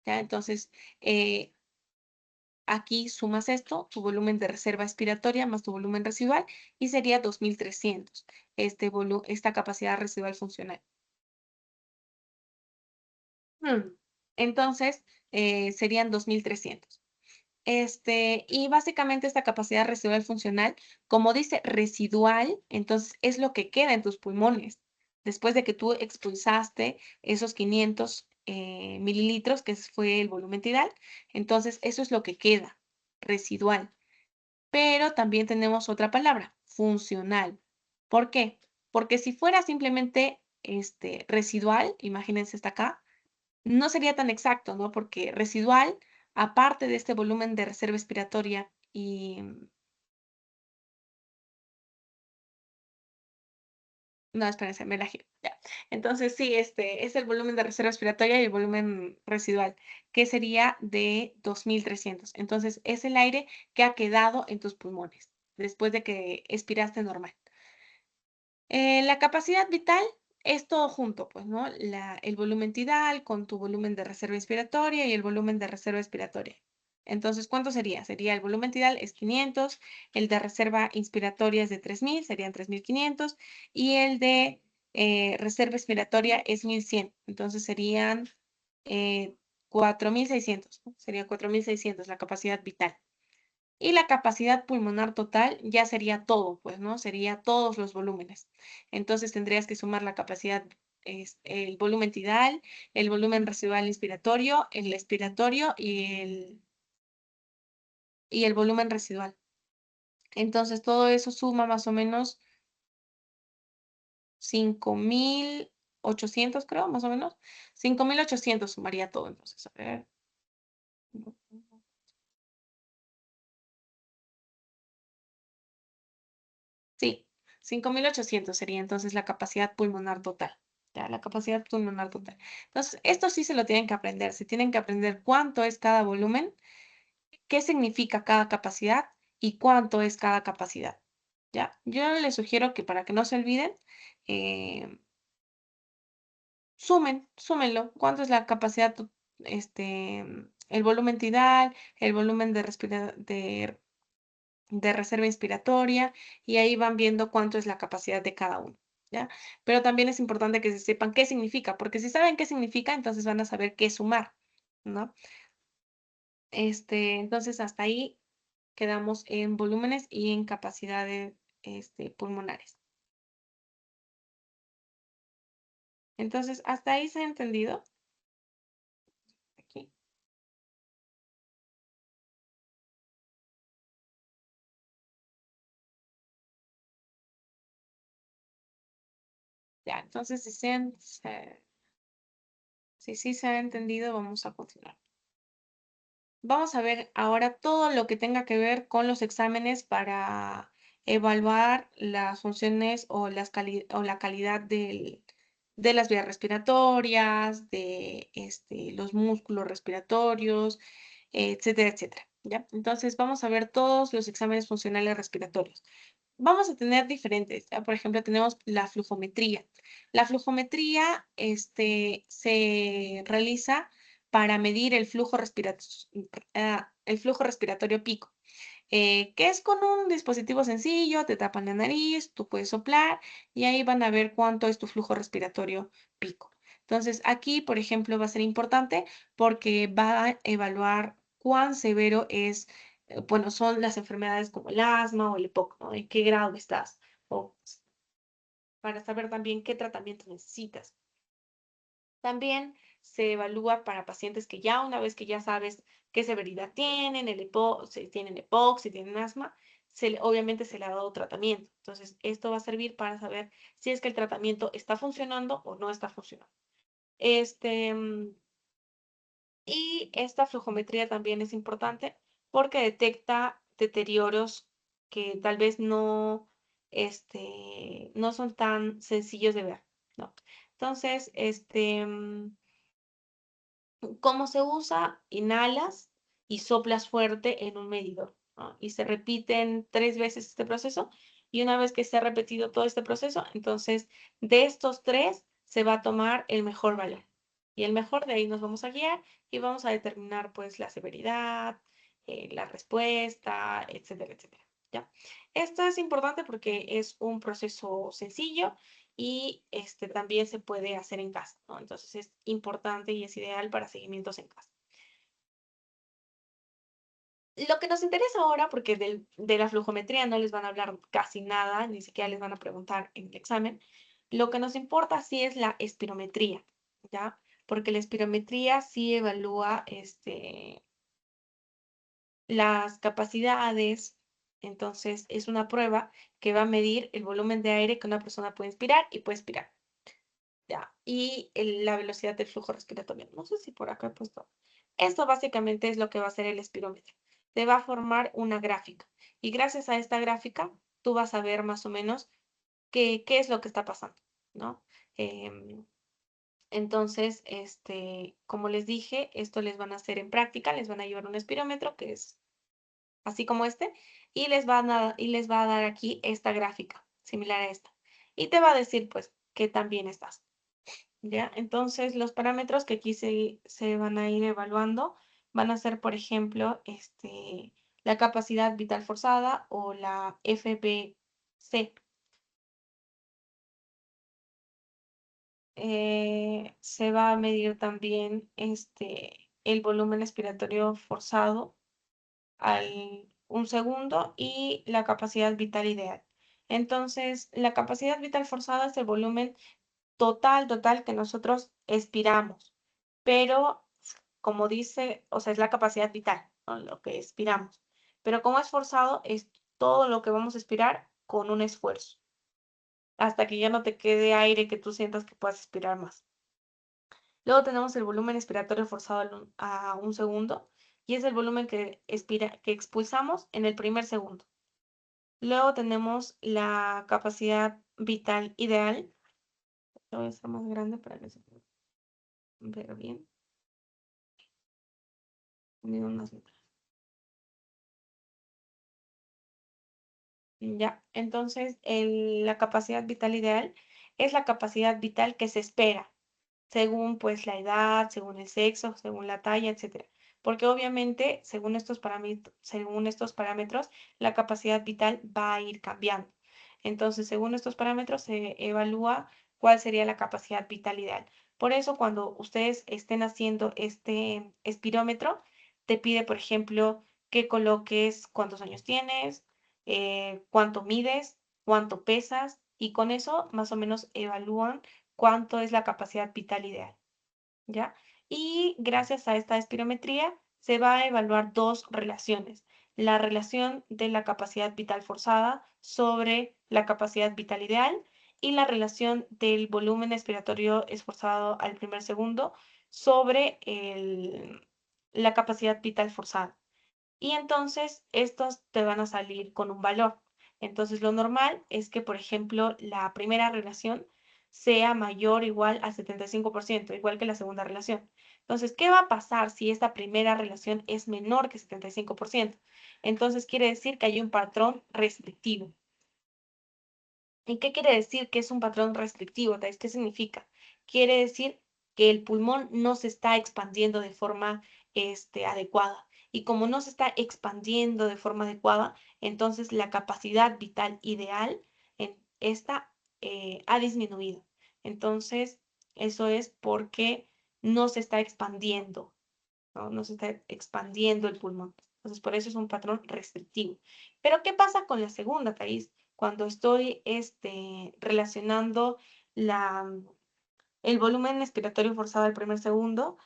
¿ya? Entonces, aquí sumas esto, tu volumen de reserva expiratoria más tu volumen residual, y sería 2300, esta capacidad residual funcional. Entonces, serían 2300. Y básicamente esta capacidad residual funcional, como dice residual, entonces es lo que queda en tus pulmones después de que tú expulsaste esos 500 mililitros, que fue el volumen tidal. Entonces, eso es lo que queda, residual. Pero también tenemos otra palabra, funcional. ¿Por qué? Porque si fuera simplemente residual, imagínense hasta acá, no sería tan exacto, ¿no? Porque residual, aparte de este volumen de reserva expiratoria y no, espérense, me la giro, ya. Entonces, sí, es el volumen de reserva expiratoria y el volumen residual, que sería de 2300. Entonces, es el aire que ha quedado en tus pulmones después de que expiraste normal. La capacidad vital es todo junto, pues, ¿no? El volumen tidal con tu volumen de reserva inspiratoria y el volumen de reserva expiratoria. Entonces, ¿cuánto sería? Sería el volumen tidal es 500, el de reserva inspiratoria es de 3000, serían 3500, y el de reserva expiratoria es 1100. Entonces serían 4600, ¿no? Sería 4600 la capacidad vital. Y la capacidad pulmonar total ya sería todo, pues, ¿no? Sería todos los volúmenes. Entonces tendrías que sumar la capacidad, el volumen tidal, el volumen residual inspiratorio, el expiratorio y el volumen residual. Entonces todo eso suma más o menos 5800, creo, más o menos. 5800 sumaría todo, entonces, a ver. Sí, 5800 sería entonces la capacidad pulmonar total. Ya, la capacidad pulmonar total. Entonces, esto sí se lo tienen que aprender. Se tienen que aprender cuánto es cada volumen, qué significa cada capacidad y cuánto es cada capacidad. Ya, yo les sugiero que para que no se olviden, eh, súmenlo. ¿Cuánto es la capacidad, el volumen tidal, el volumen de reserva inspiratoria, y ahí van viendo cuánto es la capacidad de cada uno, ¿ya? Pero también es importante que se sepan qué significa, porque si saben qué significa, entonces van a saber qué sumar, ¿no? Entonces hasta ahí quedamos en volúmenes y en capacidades, pulmonares. Entonces, ¿hasta ahí se ha entendido? Aquí. Ya, entonces, si sí se ha entendido, vamos a continuar. Vamos a ver ahora todo lo que tenga que ver con los exámenes para evaluar las funciones o, o la calidad de las vías respiratorias, de los músculos respiratorios, etcétera, etcétera. ¿Ya? Entonces, vamos a ver todos los exámenes funcionales respiratorios. Vamos a tener diferentes. Por ejemplo, tenemos la flujometría. La flujometría se realiza para medir el flujo respiratorio pico, que es con un dispositivo sencillo, te tapan la nariz, tú puedes soplar y ahí van a ver cuánto es tu flujo respiratorio pico. Entonces, aquí, por ejemplo, va a ser importante porque va a evaluar cuán severo es, bueno, son las enfermedades como el asma o el EPOC, ¿no? En qué grado estás, o para saber también qué tratamiento necesitas. También se evalúa para pacientes que ya una vez que ya sabes qué severidad tienen, si tienen EPOC, si tienen asma, obviamente se le ha dado tratamiento. Entonces, esto va a servir para saber si es que el tratamiento está funcionando o no está funcionando. Este, mm, y esta flujometría también es importante porque detecta deterioros que tal vez no son tan sencillos de ver, ¿no? Entonces, ¿cómo se usa? Inhalas y soplas fuerte en un medidor, ¿no? Y se repiten 3 veces este proceso. Y una vez que se ha repetido todo este proceso, entonces de estos tres se va a tomar el mejor valor. Y el mejor de ahí nos vamos a guiar y vamos a determinar pues la severidad, la respuesta, etcétera, etcétera. ¿Ya? Esto es importante porque es un proceso sencillo y también se puede hacer en casa, ¿no? Entonces es importante y es ideal para seguimientos en casa. Lo que nos interesa ahora, porque de la flujometría no les van a hablar casi nada, ni siquiera les van a preguntar en el examen, lo que nos importa sí es la espirometría, ¿ya? Porque la espirometría sí evalúa las capacidades, entonces es una prueba que va a medir el volumen de aire que una persona puede inspirar y puede expirar. Ya, y la velocidad del flujo respiratorio. No sé si por acá he puesto. Esto básicamente es lo que va a hacer el espirómetro. Te va a formar una gráfica y gracias a esta gráfica tú vas a ver más o menos qué es lo que está pasando, ¿no? Em, entonces, como les dije, esto les van a hacer en práctica, les van a llevar un espirómetro que es así como este y les va a dar aquí esta gráfica, similar a esta. Y te va a decir, pues, qué tan bien estás. ¿Ya? Entonces, los parámetros que aquí se van a ir evaluando van a ser, por ejemplo, la capacidad vital forzada o la FBC. Se va a medir también el volumen expiratorio forzado al un segundo y la capacidad vital ideal. Entonces, la capacidad vital forzada es el volumen total que nosotros expiramos, pero como dice, o sea, es la capacidad vital, ¿no? Lo que expiramos. Pero como es forzado, es todo lo que vamos a expirar con un esfuerzo, hasta que ya no te quede aire que tú sientas que puedas expirar más. Luego tenemos el volumen expiratorio forzado a un segundo, y es el volumen que expulsamos en el primer segundo. Luego tenemos la capacidad vital ideal. Lo voy a hacer más grande para que se pueda ver bien. Unas Ya, entonces la capacidad vital ideal es la capacidad vital que se espera, según pues la edad, según el sexo, según la talla, etcétera. Porque obviamente, según estos parámetros, la capacidad vital va a ir cambiando. Entonces, según estos parámetros, se evalúa cuál sería la capacidad vital ideal. Por eso, cuando ustedes estén haciendo este espirómetro, te pide, por ejemplo, que coloques cuántos años tienes, cuánto mides, cuánto pesas, y con eso más o menos evalúan cuánto es la capacidad vital ideal, ¿ya? Y gracias a esta espirometría se va a evaluar dos relaciones. La relación de la capacidad vital forzada sobre la capacidad vital ideal y la relación del volumen expiratorio esforzado al primer segundo sobre la capacidad vital forzada. Y entonces estos te van a salir con un valor. Entonces lo normal es que, por ejemplo, la primera relación sea mayor o igual al 75%, igual que la segunda relación. Entonces, ¿qué va a pasar si esta primera relación es menor que 75%? Entonces quiere decir que hay un patrón restrictivo. ¿Y qué quiere decir que es un patrón restrictivo? ¿Sabes qué significa? Quiere decir que el pulmón no se está expandiendo de forma adecuada. Y como no se está expandiendo de forma adecuada, entonces la capacidad vital ideal en esta ha disminuido. Entonces, eso es porque no se está expandiendo, ¿no? No se está expandiendo el pulmón. Entonces, por eso es un patrón restrictivo. Pero, ¿qué pasa con la segunda, Thais? Cuando estoy relacionando la, el volumen expiratorio forzado al primer segundo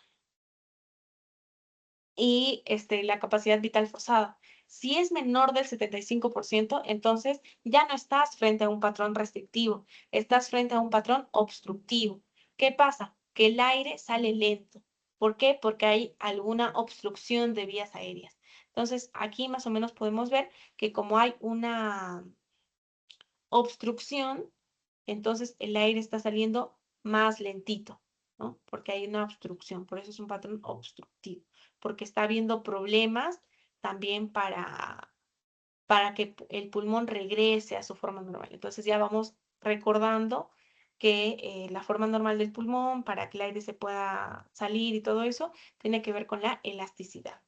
y la capacidad vital forzada. Si es menor del 75%, entonces ya no estás frente a un patrón restrictivo, estás frente a un patrón obstructivo. ¿Qué pasa? Que el aire sale lento. ¿Por qué? Porque hay alguna obstrucción de vías aéreas. Entonces, aquí más o menos podemos ver que como hay una obstrucción, entonces el aire está saliendo más lentito, ¿no? Porque hay una obstrucción, por eso es un patrón obstructivo, porque está habiendo problemas también para que el pulmón regrese a su forma normal. Entonces ya vamos recordando que la forma normal del pulmón, para que el aire se pueda salir y todo eso, tiene que ver con la elasticidad.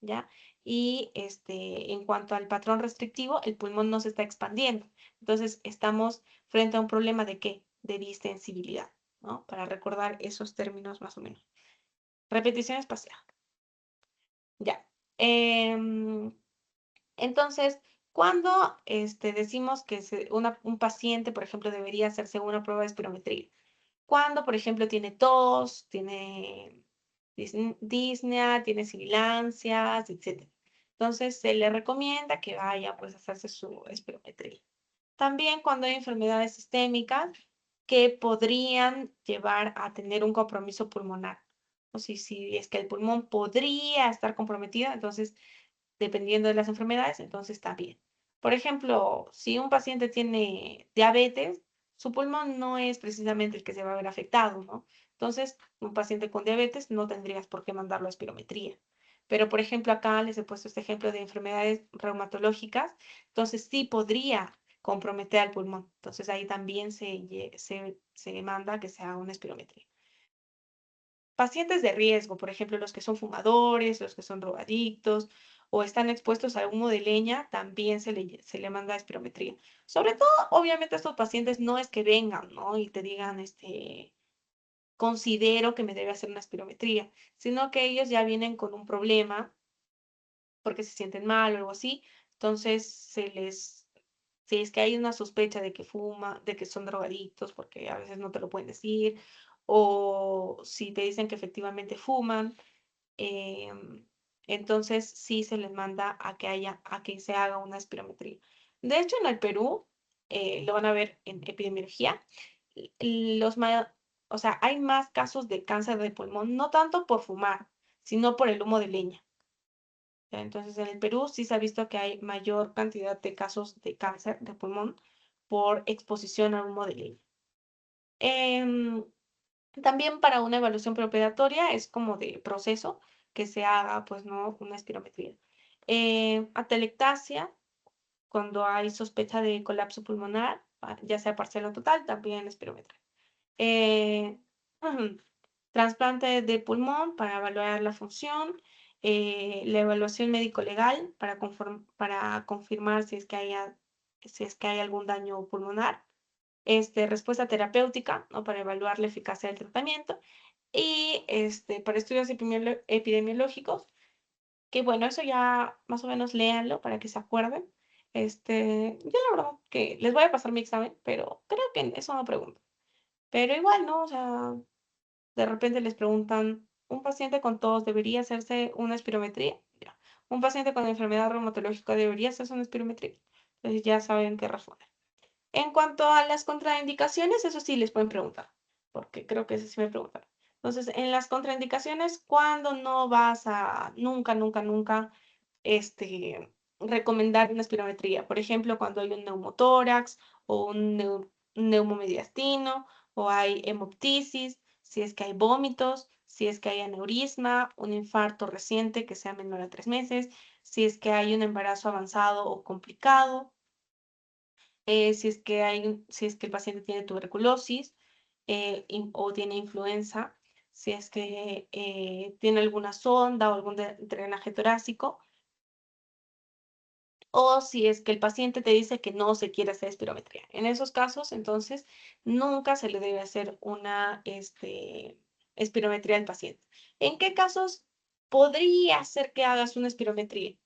¿Ya? Y en cuanto al patrón restrictivo, el pulmón no se está expandiendo. Entonces, estamos frente a un problema de ¿qué? De distensibilidad, ¿no? Para recordar esos términos más o menos. Repetición espacial. Ya. Entonces, cuando decimos que un paciente, por ejemplo, debería hacerse una prueba de espirometría, cuando, por ejemplo, tiene tos, tiene disnea, tiene sibilancias, etcétera. Entonces, se le recomienda que vaya pues, a hacerse su espirometría. También cuando hay enfermedades sistémicas que podrían llevar a tener un compromiso pulmonar. O si es que el pulmón podría estar comprometido, entonces dependiendo de las enfermedades, entonces está bien. Por ejemplo, si un paciente tiene diabetes, su pulmón no es precisamente el que se va a ver afectado, ¿no? Entonces, un paciente con diabetes no tendrías por qué mandarlo a espirometría. Pero, por ejemplo, acá les he puesto este ejemplo de enfermedades reumatológicas, entonces sí podría comprometer al pulmón. Entonces, ahí también se manda que se haga una espirometría. Pacientes de riesgo, por ejemplo, los que son fumadores, los que son drogadictos o están expuestos a humo de leña, también se le manda espirometría. Sobre todo, obviamente, estos pacientes no es que vengan, ¿no? Y te digan, considero que me debe hacer una espirometría, sino que ellos ya vienen con un problema porque se sienten mal o algo así. Entonces, si es que hay una sospecha de que fuma, de que son drogadictos, porque a veces no te lo pueden decir, o si te dicen que efectivamente fuman, em, entonces sí se les manda a que se haga una espirometría. De hecho, en el Perú, lo van a ver en epidemiología, los o sea, hay más casos de cáncer de pulmón, no tanto por fumar, sino por el humo de leña. Entonces, en el Perú sí se ha visto que hay mayor cantidad de casos de cáncer de pulmón por exposición al humo de leña. Em, También para una evaluación preoperatoria es como de proceso que se haga, pues, ¿no? Una espirometría. Atelectasia, cuando hay sospecha de colapso pulmonar, ya sea parcial o total, también espirometría. Eh, Trasplante de pulmón para evaluar la función, la evaluación médico-legal para confirmar si es que hay algún daño pulmonar, respuesta terapéutica, ¿no? Para evaluar la eficacia del tratamiento y para estudios epidemiológicos, que bueno, eso ya más o menos léanlo para que se acuerden. Yo la verdad que les voy a pasar mi examen, pero creo que eso no pregunto. Pero igual, ¿no? O sea, de repente les preguntan, ¿un paciente con tos debería hacerse una espirometría? Ya. ¿Un paciente con enfermedad reumatológica debería hacerse una espirometría? Entonces ya saben qué responder. En cuanto a las contraindicaciones, eso sí les pueden preguntar, porque creo que eso sí me preguntaron. Entonces, en las contraindicaciones, ¿cuándo no vas a, nunca, nunca, nunca, recomendar una espirometría? Por ejemplo, cuando hay un neumotórax o un neumomediastino o hay hemoptisis, si es que hay vómitos, si es que hay aneurisma, un infarto reciente que sea menor a 3 meses, si es que hay un embarazo avanzado o complicado, si es que el paciente tiene tuberculosis o tiene influenza, si es que tiene alguna sonda o algún drenaje torácico, o si es que el paciente te dice que no se quiere hacer espirometría. En esos casos, entonces, nunca se le debe hacer una espirometría al paciente. ¿En qué casos podría ser que hagas una espirometría?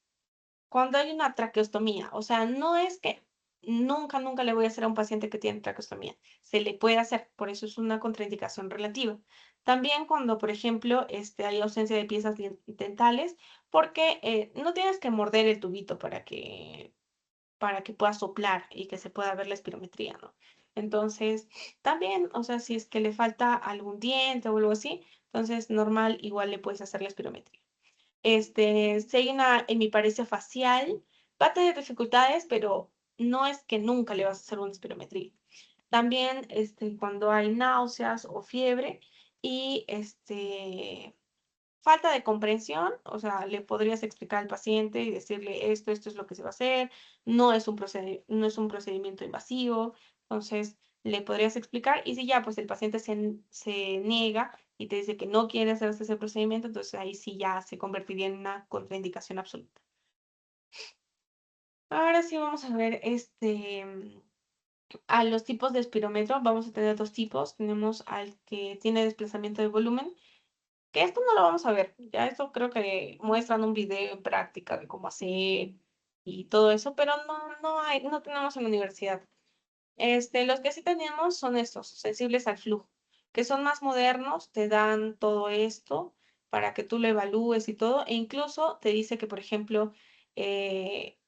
Cuando hay una traqueostomía, o sea, no es que nunca, nunca le voy a hacer a un paciente que tiene traqueostomía. Se le puede hacer, por eso es una contraindicación relativa. También cuando, por ejemplo, hay ausencia de piezas dentales, porque no tienes que morder el tubito para que pueda soplar y que se pueda ver la espirometría, ¿no? Entonces, también, o sea, si es que le falta algún diente o algo así, entonces normal, igual le puedes hacer la espirometría. Si hay una hemiparesia facial, va a tener dificultades, pero no es que nunca le vas a hacer una espirometría. También, cuando hay náuseas o fiebre y, falta de comprensión, o sea, le podrías explicar al paciente y decirle esto es lo que se va a hacer, no es un procedimiento invasivo, entonces le podrías explicar y si ya pues el paciente se niega y te dice que no quiere hacerse ese procedimiento, entonces ahí sí ya se convertiría en una contraindicación absoluta. Ahora sí vamos a ver a los tipos de espirómetro, vamos a tener dos tipos, tenemos al que tiene desplazamiento de volumen, que esto no lo vamos a ver, ya esto creo que muestran un video en práctica de cómo hacer y todo eso, pero no tenemos en la universidad. Los que sí tenemos son estos, sensibles al flujo, que son más modernos, te dan todo esto para que tú lo evalúes y todo, e incluso te dice que, por ejemplo, eh,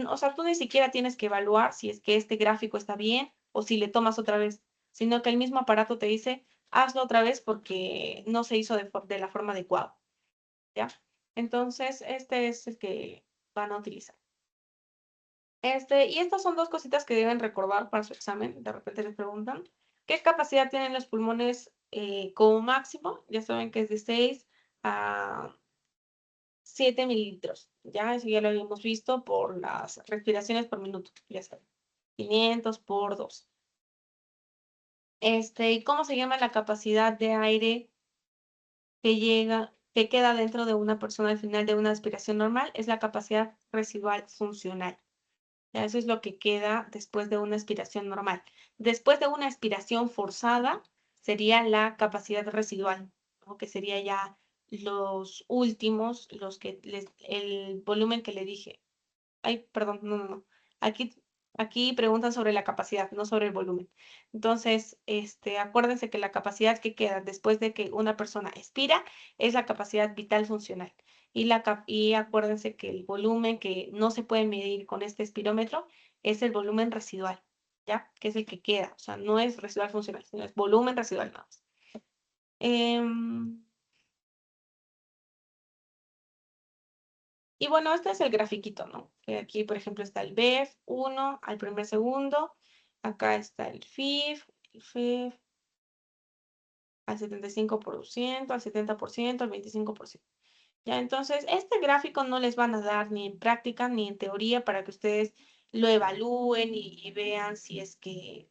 o sea, tú ni siquiera tienes que evaluar si es que este gráfico está bien o si le tomas otra vez, sino que el mismo aparato te dice, hazlo otra vez porque no se hizo de la forma adecuada, ¿ya? Entonces, este es el que van a utilizar. Y estas son dos cositas que deben recordar para su examen. De repente les preguntan, ¿qué capacidad tienen los pulmones como máximo? Ya saben que es de 6 a 7 mililitros. Ya, eso ya lo habíamos visto por las respiraciones por minuto, ya saben. 500 por 2. ¿Y cómo se llama la capacidad de aire que queda dentro de una persona al final de una aspiración normal? Es la capacidad residual funcional. Ya, eso es lo que queda después de una aspiración normal. Después de una aspiración forzada sería la capacidad residual, ¿no? Que sería ya los últimos, el volumen que le dije. Ay, perdón, no. Aquí, aquí preguntan sobre la capacidad, no sobre el volumen. Entonces, acuérdense que la capacidad que queda después de que una persona expira es la capacidad vital funcional. Y acuérdense que el volumen que no se puede medir con este espirómetro es el volumen residual, ¿ya? Que es el que queda. O sea, no es residual funcional, sino es volumen residual nada más. Em, Y bueno, este es el grafiquito, ¿no? Que aquí, por ejemplo, está el BEF 1 al primer segundo. Acá está el FIF al 75%, al 70%, al 25%. Ya, entonces, este gráfico no les van a dar ni en práctica ni en teoría para que ustedes lo evalúen y vean si es que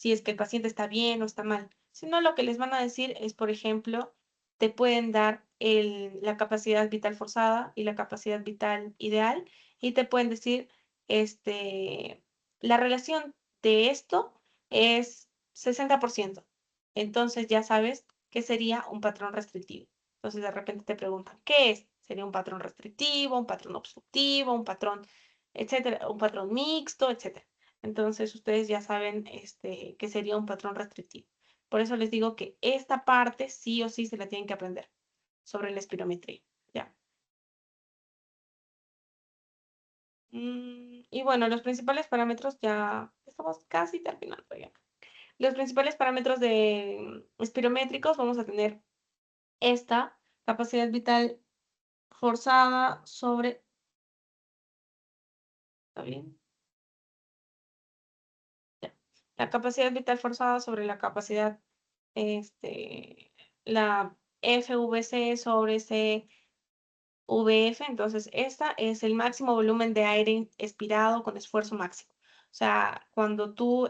el paciente está bien o está mal, sino lo que les van a decir es, por ejemplo, te pueden dar la capacidad vital forzada y la capacidad vital ideal y te pueden decir, la relación de esto es 60%. Entonces ya sabes que sería un patrón restrictivo. Entonces de repente te preguntan, ¿qué es? ¿Sería un patrón restrictivo, un patrón obstructivo, un patrón, etcétera, un patrón mixto, etcétera? Entonces ustedes ya saben que sería un patrón restrictivo. Por eso les digo que esta parte sí o sí se la tienen que aprender sobre la espirometría. ¿Ya? Y bueno, los principales parámetros ya estamos casi terminando ya. Los principales parámetros de espirométricos vamos a tener esta capacidad vital forzada sobre, ¿está bien? Ya. La capacidad vital forzada sobre la capacidad, la FVC sobre CVF. Entonces, esta es el máximo volumen de aire expirado con esfuerzo máximo. O sea, cuando tú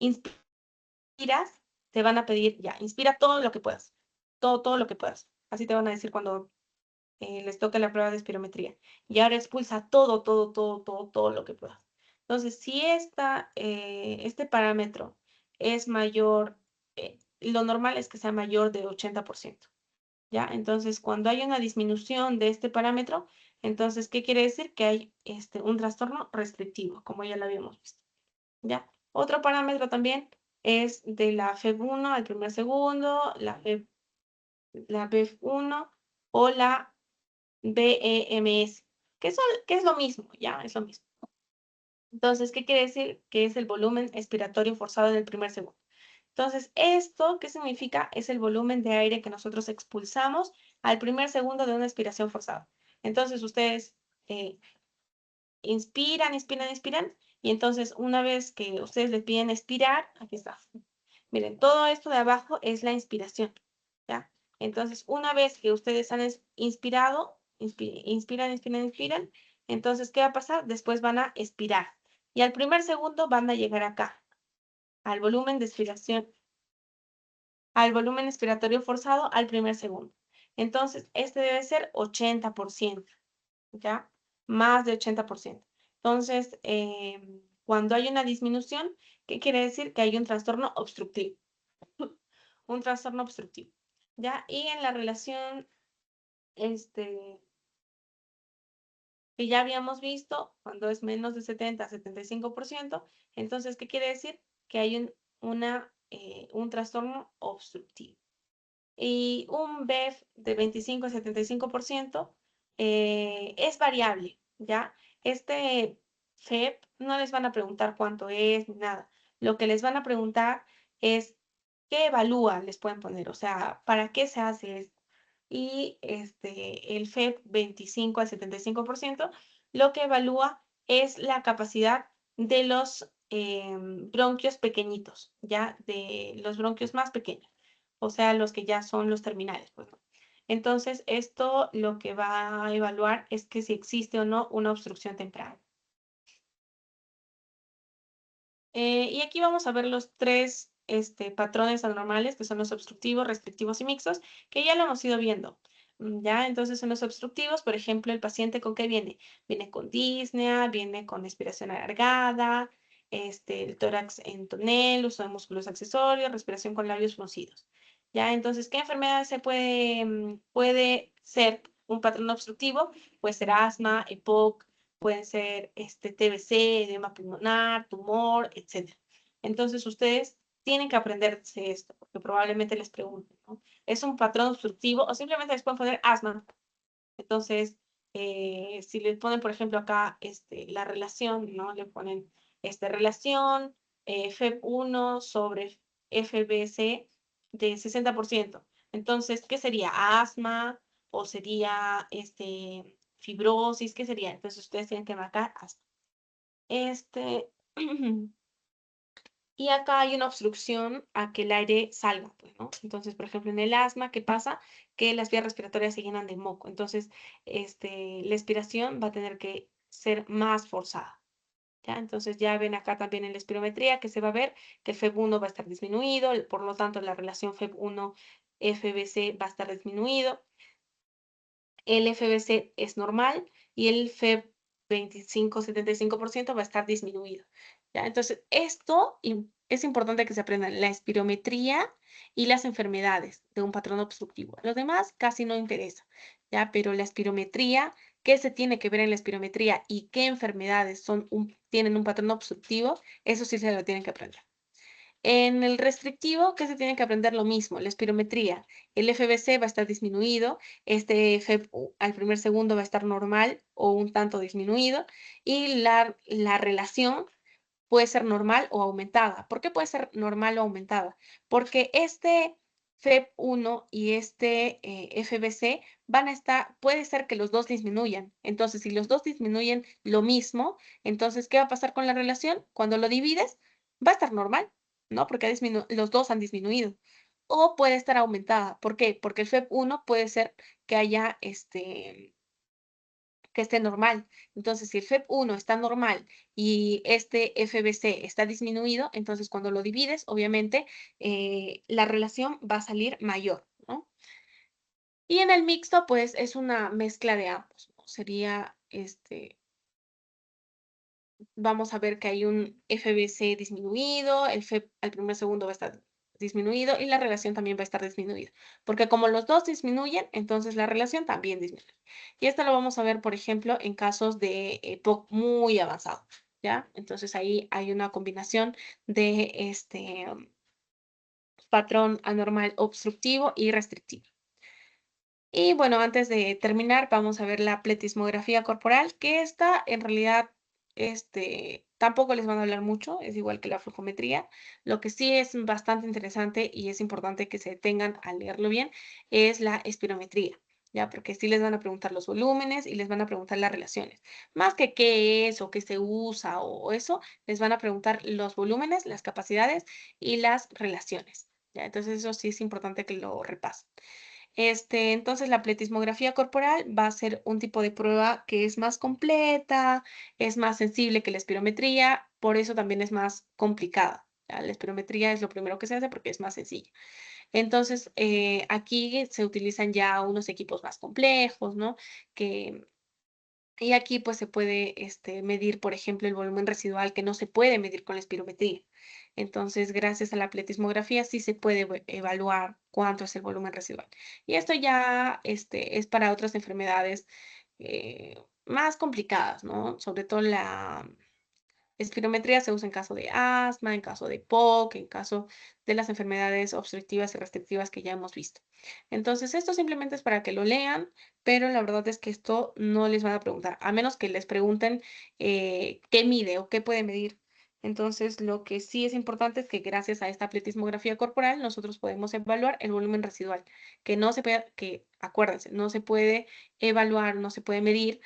inspiras, te van a pedir, ya, inspira todo lo que puedas, todo lo que puedas. Así te van a decir cuando les toca la prueba de espirometría. Y ahora expulsa todo lo que puedas. Entonces, si este parámetro es mayor, lo normal es que sea mayor de 80%, ¿ya? Entonces, cuando hay una disminución de este parámetro, entonces, ¿qué quiere decir? Que hay un trastorno restrictivo, como ya lo habíamos visto, ¿ya? Otro parámetro también es de la FEB1 al primer segundo, la BEF1 o la BEMS, que es lo mismo, ya, es lo mismo. Entonces, ¿qué quiere decir? Que es el volumen expiratorio forzado en el primer segundo. Entonces, ¿esto qué significa? Es el volumen de aire que nosotros expulsamos al primer segundo de una expiración forzada. Entonces, ustedes eh, inspiran, y entonces una vez que ustedes le piden expirar, aquí está. Miren, todo esto de abajo es la inspiración, ¿ya? Entonces, una vez que ustedes han inspirado, inspiran, entonces, ¿qué va a pasar? Después van a expirar. Y al primer segundo van a llegar acá, al volumen de expiración, al volumen expiratorio forzado al primer segundo. Entonces, este debe ser 80%, ¿ya? Más de 80%. Entonces, cuando hay una disminución, ¿qué quiere decir? Que hay un trastorno obstructivo. Un trastorno obstructivo, ¿ya? Y en la relación, que ya habíamos visto, cuando es menos de 70 a 75%, entonces, ¿qué quiere decir? Que hay un trastorno obstructivo. Y un BEF de 25 a 75% es variable, ¿ya? Este FEP no les van a preguntar cuánto es, ni nada. Lo que les van a preguntar es qué evalúa, les pueden poner, o sea, ¿para qué se hace esto? Y el FEP 25 al 75% lo que evalúa es la capacidad de los bronquios pequeñitos, ¿ya? De los bronquios más pequeños, o sea, los que ya son los terminales, pues, ¿no? Entonces, esto lo que va a evaluar es que si existe o no una obstrucción temprana. Y aquí vamos a ver los tres patrones anormales, que son los obstructivos, restrictivos y mixtos, que ya lo hemos ido viendo. ¿Ya? Entonces, en los obstructivos, por ejemplo, el paciente ¿con qué viene? Viene con disnea, viene con expiración alargada, el tórax en tonel, uso de músculos accesorios, respiración con labios fruncidos. ¿Ya? Entonces, ¿qué enfermedad puede ser un patrón obstructivo? Puede ser asma, EPOC, pueden ser TBC, edema pulmonar, tumor, etc. Entonces, ustedes tienen que aprenderse esto, porque probablemente les pregunten, ¿no? ¿Es un patrón obstructivo o simplemente les pueden poner asma? Entonces, si les ponen, por ejemplo, acá la relación, ¿no? Le ponen relación FEB1 sobre FBC de 60%. Entonces, ¿qué sería? ¿Asma o sería fibrosis? ¿Qué sería? Entonces, ustedes tienen que marcar asma. Y acá hay una obstrucción a que el aire salga, pues, ¿no? Entonces, por ejemplo, en el asma, ¿qué pasa? Que las vías respiratorias se llenan de moco. Entonces, la expiración va a tener que ser más forzada, ¿ya? Entonces, ya ven acá también en la espirometría que se va a ver que el FEB1 va a estar disminuido, por lo tanto, la relación FEB1-FBC va a estar disminuido. El FBC es normal y el FEB 25-75% va a estar disminuido, ¿ya? Entonces, esto es importante que se aprendan la espirometría y las enfermedades de un patrón obstructivo. Los demás casi no interesa, ¿ya? Pero la espirometría, ¿qué se tiene que ver en la espirometría y qué enfermedades tienen un patrón obstructivo? Eso sí se lo tienen que aprender. En el restrictivo, ¿qué se tiene que aprender? Lo mismo, la espirometría. El FBC va a estar disminuido, este FEP al primer segundo va a estar normal o un tanto disminuido, y la relación puede ser normal o aumentada. ¿Por qué puede ser normal o aumentada? Porque este FEP1 y este FBC van a estar, puede ser que los dos disminuyan. Entonces, si los dos disminuyen lo mismo, entonces, ¿qué va a pasar con la relación? Cuando lo divides, va a estar normal, ¿no? Porque los dos han disminuido. O puede estar aumentada. ¿Por qué? Porque el FEP1 puede ser que haya que esté normal. Entonces, si el FEP1 está normal y este FBC está disminuido, entonces cuando lo divides, obviamente, la relación va a salir mayor, ¿no? Y en el mixto, pues es una mezcla de ambos, ¿no? Sería, vamos a ver que hay un FBC disminuido, el FEP al primer segundo va a estar disminuido y la relación también va a estar disminuida, porque como los dos disminuyen, entonces la relación también disminuye. Y esto lo vamos a ver, por ejemplo, en casos de POC muy avanzado, ¿ya? Entonces ahí hay una combinación de patrón anormal obstructivo y restrictivo. Y bueno, antes de terminar, vamos a ver la pletismografía corporal, que esta en realidad, tampoco les van a hablar mucho, es igual que la flujometría. Lo que sí es bastante interesante y es importante que se detengan a leerlo bien, es la espirometría, ¿ya? Porque sí les van a preguntar los volúmenes y les van a preguntar las relaciones. Más que qué es o qué se usa o eso, les van a preguntar los volúmenes, las capacidades y las relaciones, ¿ya? Entonces eso sí es importante que lo repasen. Entonces la pletismografía corporal va a ser un tipo de prueba que es más completa, es más sensible que la espirometría, por eso también es más complicada. ¿Ya? La espirometría es lo primero que se hace porque es más sencilla. Entonces, aquí se utilizan ya unos equipos más complejos, ¿no? Que y aquí, pues, se puede, medir, por ejemplo, el volumen residual que no se puede medir con la espirometría. Entonces, gracias a la pletismografía sí se puede evaluar cuánto es el volumen residual. Y esto ya, es para otras enfermedades, más complicadas, ¿no? Sobre todo la espirometría se usa en caso de asma, en caso de POC, en caso de las enfermedades obstructivas y restrictivas que ya hemos visto. Entonces, esto simplemente es para que lo lean, pero la verdad es que esto no les van a preguntar, a menos que les pregunten qué mide o qué puede medir. Entonces, lo que sí es importante es que gracias a esta pletismografía corporal nosotros podemos evaluar el volumen residual, que no se puede, que acuérdense, no se puede evaluar, no se puede medir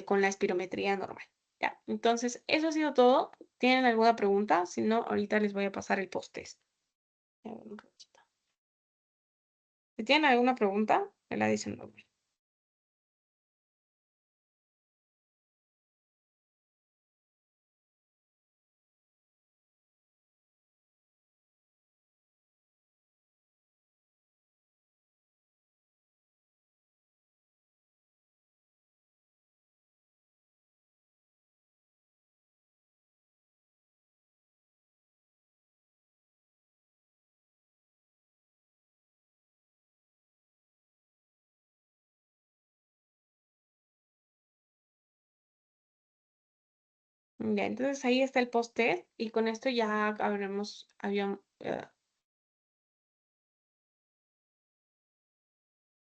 con la espirometría normal. Ya, entonces eso ha sido todo. ¿Tienen alguna pregunta? Si no, ahorita les voy a pasar el post-test. A ver, un ratito. Si tienen alguna pregunta, me la dicen luego. Ya, entonces ahí está el post-test y con esto ya habremos,